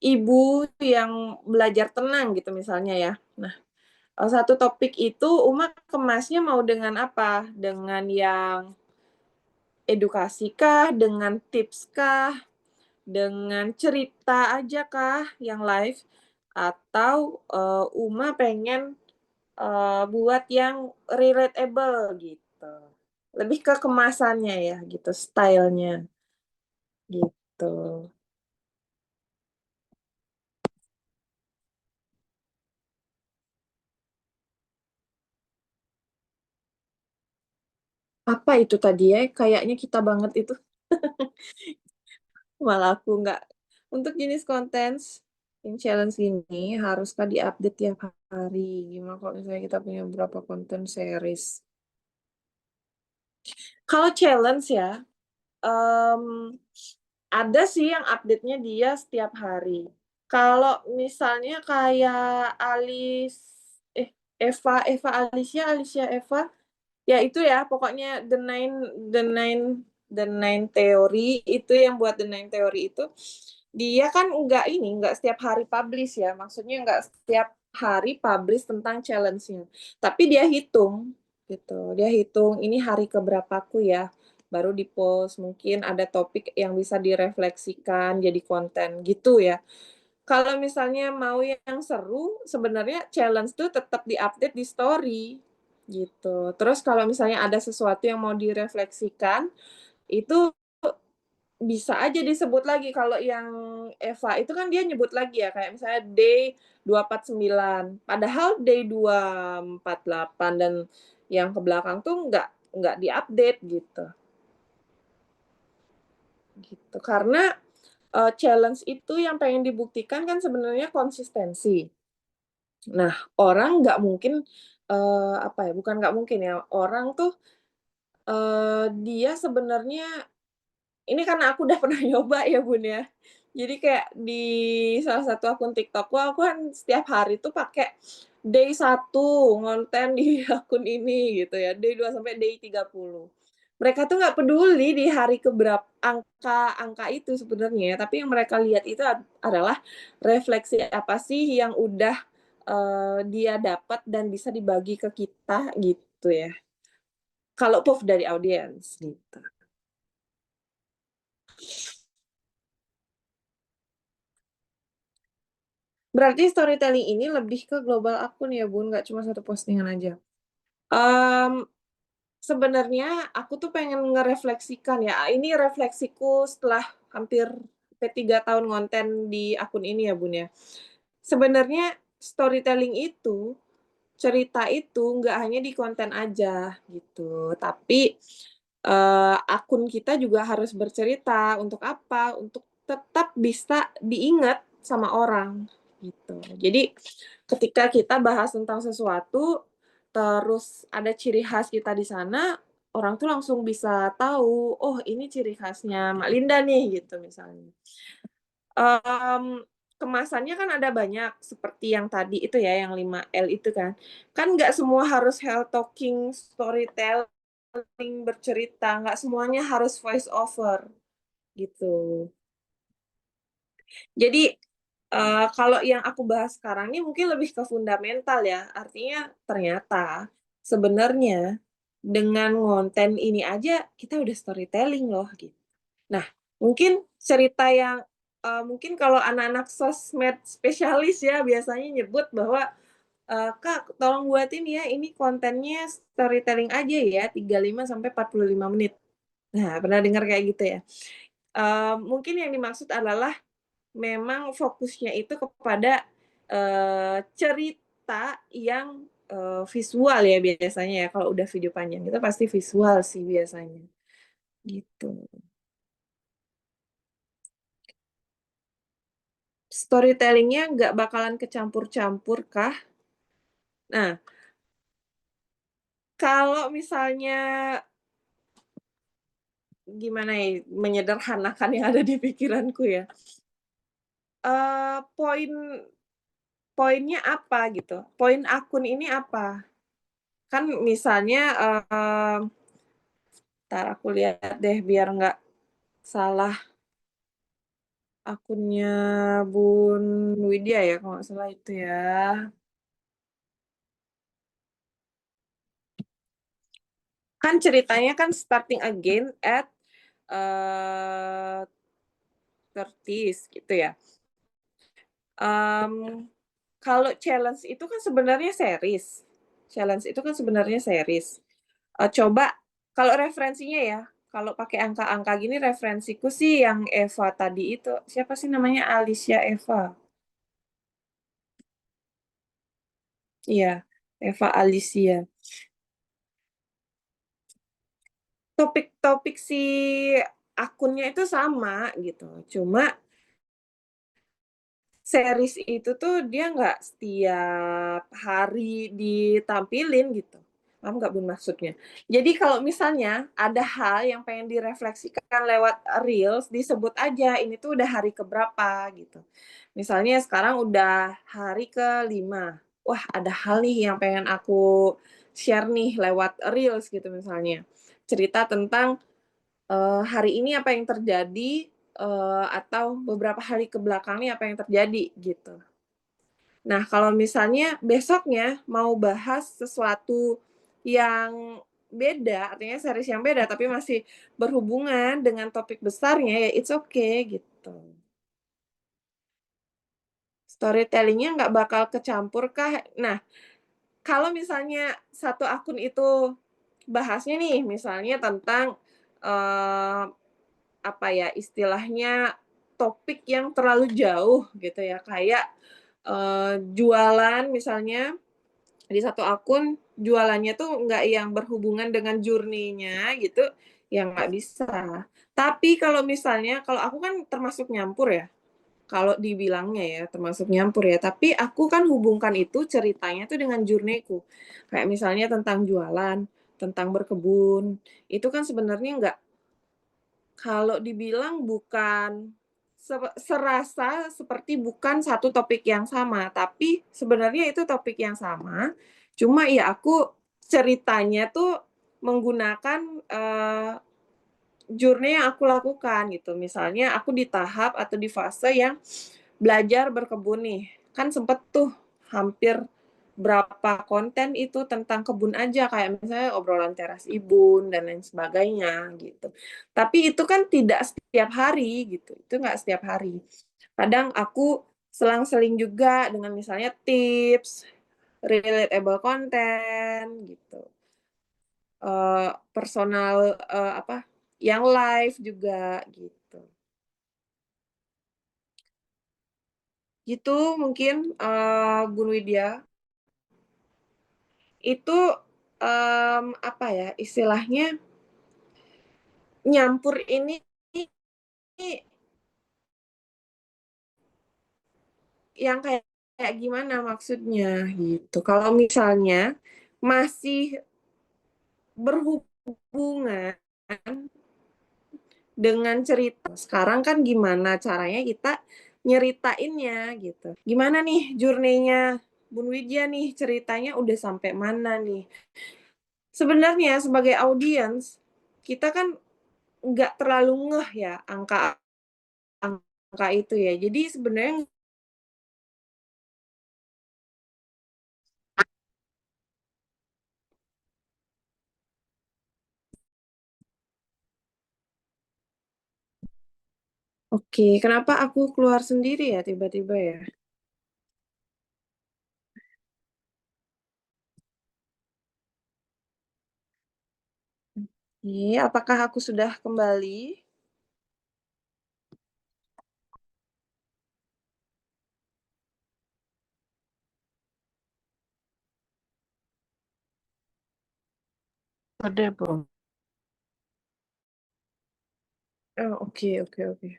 ibu yang belajar tenang gitu misalnya ya. Nah, satu topik itu Uma kemasnya mau dengan apa? Dengan yang edukasi kah, dengan tips kah, dengan cerita aja kah yang live, atau, Uma pengen, buat yang relatable gitu. Lebih ke kemasannya ya gitu, style-nya, gitu. Apa itu tadi ya, kayaknya kita banget itu, malah aku nggak. Untuk jenis konten yang challenge ini haruskah di-update tiap hari? Gimana kalau misalnya kita punya beberapa konten series? Kalau challenge ya, mmm, ada sih yang update-nya dia setiap hari. Kalau misalnya kayak Eva Alicia Eva. Ya itu ya, pokoknya The Nine Theory itu yang buat The Nine Theory itu dia kan nggak setiap hari publish ya, maksudnya nggak setiap hari publish tentang challenge-nya. Tapi dia hitung gitu, dia hitung ini hari keberapa ya, baru di post mungkin ada topik yang bisa direfleksikan jadi konten gitu ya. Kalau misalnya mau yang seru, sebenarnya challenge tuh tetap di-update di story gitu. Terus kalau misalnya ada sesuatu yang mau direfleksikan, itu bisa aja disebut lagi. Kalau yang Eva itu kan dia nyebut lagi ya, kayak misalnya day 249. Padahal day 248 dan yang ke belakang tuh nggak diupdate gitu. Gitu. Karena challenge itu yang pengen dibuktikan kan sebenarnya konsistensi. Nah, orang nggak mungkin, bukan nggak mungkin ya, orang tuh, dia sebenarnya ini karena aku udah pernah nyoba ya, Bun, ya. Jadi kayak di salah satu akun TikTokku, aku kan setiap hari tuh pakai day 1 ngonten di akun ini gitu ya, day 2 sampai day 30. Mereka tuh nggak peduli di hari angka itu sebenarnya, tapi yang mereka lihat itu adalah refleksi apa sih yang udah, dia dapat dan bisa dibagi ke kita gitu ya. Kalau POV dari audiens gitu. Berarti storytelling ini lebih ke global akun ya, Bun, nggak cuma satu postingan aja. Mmm, sebenarnya aku tuh pengen ngerefleksikan ya, ini refleksiku setelah hampir 3 tahun ngonten di akun ini ya, Bun, ya. Sebenarnya storytelling itu, cerita itu nggak hanya di konten aja gitu, tapi, akun kita juga harus bercerita. Untuk apa? Untuk tetap bisa diingat sama orang, gitu. Jadi ketika kita bahas tentang sesuatu, terus ada ciri khas kita di sana, orang tuh langsung bisa tahu, "Oh, ini ciri khasnya Mak Linda nih," gitu misalnya. Kemasannya kan ada banyak, seperti yang tadi itu ya, yang 5L itu kan. Kan nggak semua harus health talking, storytelling, bercerita, nggak semuanya harus voice over, gitu. Jadi, kalau yang aku bahas sekarang ini mungkin lebih ke fundamental ya, artinya ternyata sebenarnya dengan ngonten ini aja kita udah storytelling loh, gitu. Nah, mungkin cerita yang, mungkin kalau anak-anak sosmed spesialis ya biasanya nyebut bahwa, "Kak, tolong buatin ya ini kontennya storytelling aja ya 35 sampai 45 menit." Nah, pernah dengar kayak gitu ya? Mungkin yang dimaksud adalah memang fokusnya itu kepada, cerita yang, visual ya biasanya ya, kalau udah video panjang itu pasti visual sih biasanya, gitu. Storytelling-nya nggak bakalan kecampur-campur kah? Nah, kalau misalnya gimana ya, menyederhanakan yang ada di pikiranku ya, poin poinnya apa gitu, poin akun ini apa? Kan misalnya, entar aku lihat deh biar nggak salah akunnya Bun Widya ya, kalau nggak salah itu ya. Kan ceritanya kan starting again at, eee, 30s gitu ya. Mmm, kalau challenge itu kan sebenarnya series. Coba kalau referensinya ya, kalau pakai angka-angka gini referensiku sih yang Eva tadi itu, siapa sih namanya? Alicia Eva. Iya, Eva Alicia. Topik-topik si akunnya itu sama gitu, cuma series itu tuh dia nggak setiap hari ditampilin gitu. Paham nggak Bun maksudnya? Jadi kalau misalnya ada hal yang pengen direfleksikan lewat reels, disebut aja ini tuh udah hari ke berapa gitu. Misalnya sekarang udah hari ke-5. wah ada hal nih yang pengen aku share nih lewat reels gitu misalnya. Cerita tentang, hari ini apa yang terjadi, atau beberapa hari ke belakang nih apa yang terjadi gitu. Nah, kalau misalnya besoknya mau bahas sesuatu yang beda, artinya series yang beda tapi masih berhubungan dengan topik besarnya, ya it's okay gitu. Storytelling-nya nggak bakal kecampur kah? Nah, kalau misalnya satu akun itu bahasnya nih, misalnya tentang, eee, apa ya, istilahnya topik yang terlalu jauh gitu ya, kayak, jualan misalnya di satu akun jualannya tuh nggak yang berhubungan dengan journey-nya gitu, ya nggak bisa. Tapi kalau misalnya kalau aku kan termasuk nyampur ya, kalau dibilangnya ya termasuk nyampur ya, tapi aku kan hubungkan itu ceritanya tuh dengan journey-ku. Kayak misalnya tentang jualan, tentang berkebun, itu kan sebenarnya nggak kalau dibilang bukan serasa seperti bukan satu topik yang sama, tapi sebenarnya itu topik yang sama, cuma ya aku ceritanya tuh menggunakan, journey yang aku lakukan gitu. Misalnya aku di tahap atau di fase yang belajar berkebun nih, kan sempet tuh hampir berapa konten itu tentang kebun aja, kayak misalnya obrolan teras Ibun dan lain sebagainya gitu. Tapi itu kan tidak setiap hari gitu, itu nggak setiap hari. Kadang aku selang-seling juga dengan misalnya tips, relatable content gitu, personal, apa, yang live juga gitu. Gitu mungkin, Bun Widya. Itu, apa ya, istilahnya nyampur ini yang kayak kayak gimana maksudnya gitu. Kalau misalnya masih berhubungan dengan cerita, sekarang kan gimana caranya kita nyeritainnya gitu. Gimana nih journey-nya Bun Widya nih, ceritanya udah sampai mana nih? Sebenarnya sebagai audiens, kita kan nggak terlalu ngeh ya angka itu ya. Jadi sebenarnya oke, kenapa aku keluar sendiri ya tiba-tiba ya? Iya, apakah aku sudah kembali? Ada, Bang. Oh, oke oke oke.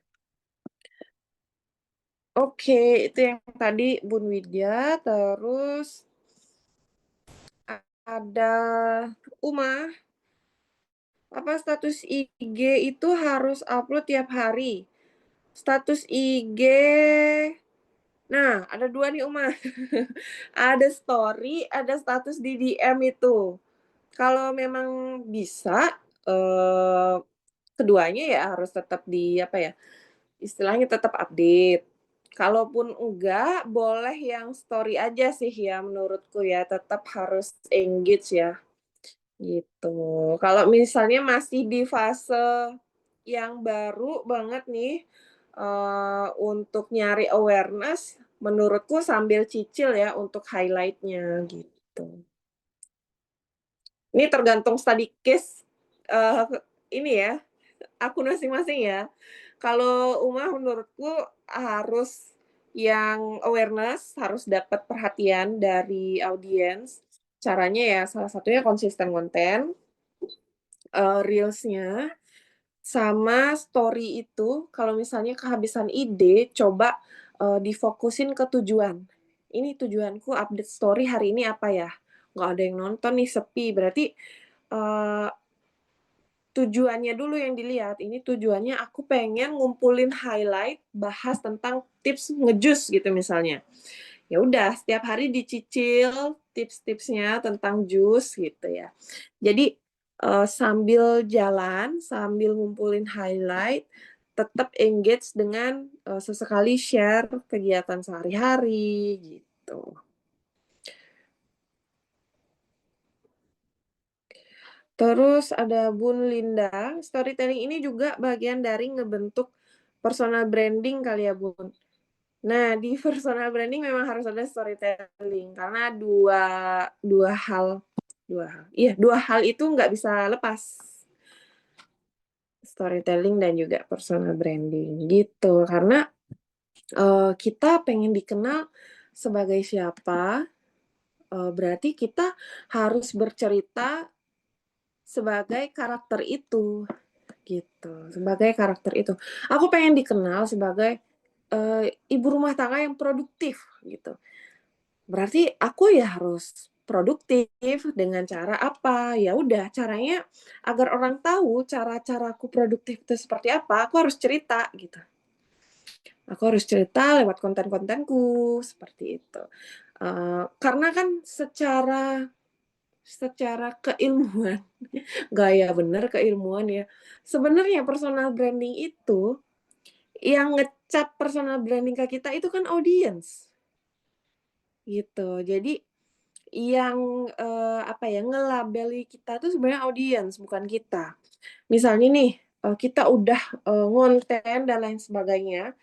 Oke, itu yang tadi Bun Widya, terus ada Uma, apa status IG itu harus upload tiap hari? Status IG nah, ada 2 nih, Uma. Ada story, ada status di DM itu. Kalau memang bisa, keduanya ya harus tetap di apa ya, istilahnya tetap update. Kalaupun enggak, boleh yang story aja sih ya menurutku ya, tetap harus engage ya, gitu. Kalau misalnya masih di fase yang baru banget nih, untuk nyari awareness, menurutku sambil cicil ya untuk highlight-nya, gitu. Ini tergantung study case, ini ya, akun masing-masing ya. Kalau Uma menurutku harus yang awareness, harus dapat perhatian dari audiens. Caranya ya salah satunya konsisten konten, reels-nya, sama story itu kalau misalnya kehabisan ide, coba, difokusin ke tujuan. Ini tujuanku update story hari ini apa ya? Nggak ada yang nonton nih, sepi. Berarti, eee, tujuannya dulu yang dilihat, ini tujuannya aku pengen ngumpulin highlight, bahas tentang tips nge gitu misalnya. ya udah setiap hari dicicil tips-tipsnya tentang jus gitu ya. Jadi sambil jalan, sambil ngumpulin highlight, tetap engage dengan sesekali share kegiatan sehari-hari gitu. Terus ada Bun Linda, storytelling ini juga bagian dari ngebentuk personal branding kali ya Bun. Nah, di personal branding memang harus ada storytelling karena dua hal itu nggak bisa lepas, storytelling dan juga personal branding gitu. Karena kita pengen dikenal sebagai siapa, berarti kita harus bercerita sebagai karakter itu gitu, sebagai karakter itu. Aku pengen dikenal sebagai ibu rumah tangga yang produktif gitu. Berarti aku ya harus produktif dengan cara apa? Ya udah, caranya agar orang tahu cara-caraku produktif itu seperti apa, aku harus cerita gitu. Aku harus cerita lewat konten-kontenku seperti itu. Karena kan secara keilmuan, gaya bener keilmuan ya. Sebenarnya personal branding itu yang ngecap personal branding ke kita itu kan audience gitu. Jadi yang apa ya, ngelabeli kita tuh sebenarnya audience bukan kita. Misalnya nih, kita udah ngonten dan lain sebagainya,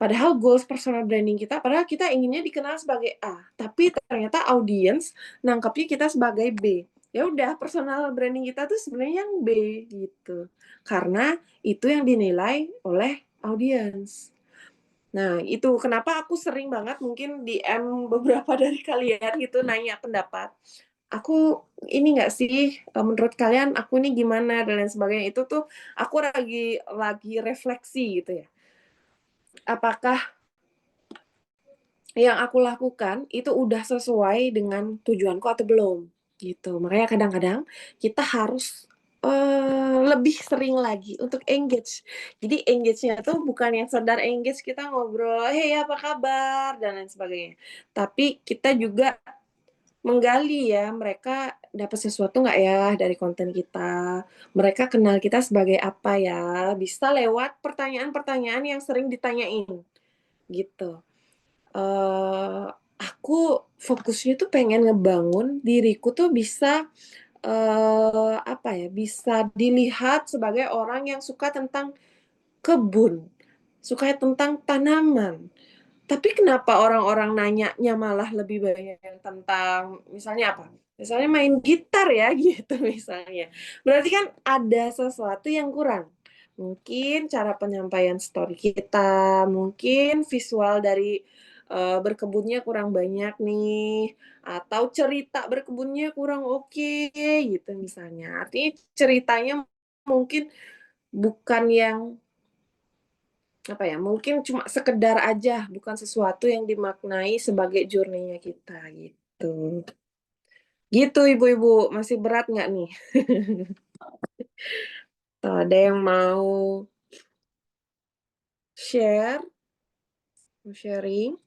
padahal goals personal branding kita, padahal kita inginnya dikenal sebagai A, tapi ternyata audience nangkapnya kita sebagai B. Ya udah, personal branding kita tuh sebenarnya yang B gitu. Karena itu yang dinilai oleh audience. Nah, itu kenapa aku sering banget mungkin DM beberapa dari kalian gitu nanya pendapat. Aku ini nggak sih, menurut kalian aku ini gimana dan lain sebagainya. Itu tuh aku lagi refleksi gitu ya. Apakah yang aku lakukan itu udah sesuai dengan tujuanku atau belum gitu. Makanya kadang-kadang kita harus lebih sering lagi untuk engage. Jadi engage-nya tuh bukan yang sekedar engage kita ngobrol, "Hey, apa kabar?" dan lain sebagainya. Tapi kita juga menggali ya, mereka dapat sesuatu nggak ya dari konten kita? Mereka kenal kita sebagai apa ya? Bisa lewat pertanyaan-pertanyaan yang sering ditanyain gitu. Eee, aku fokusnya tuh pengen ngebangun diriku tuh bisa, apa ya, bisa dilihat sebagai orang yang suka tentang kebun, suka tentang tanaman. Tapi kenapa orang-orang nanyanya malah lebih banyak yang tentang misalnya apa, misalnya main gitar ya gitu misalnya. Berarti kan ada sesuatu yang kurang. Mungkin cara penyampaian story kita, mungkin visual dari, berkebunnya kurang banyak nih, atau cerita berkebunnya kurang oke gitu misalnya. Artinya ceritanya mungkin bukan yang apa ya, mungkin cuma sekedar aja, bukan sesuatu yang dimaknai sebagai journey-nya kita, gitu. Gitu ibu-ibu, masih berat nggak nih? Tuh, ada yang mau share? Mau sharing?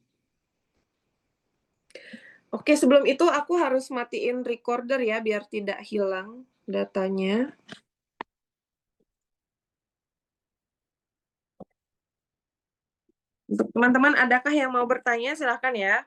Oke, sebelum itu aku harus matiin recorder ya, biar tidak hilang datanya. Untuk teman-teman, adakah yang mau bertanya? Silahkan ya.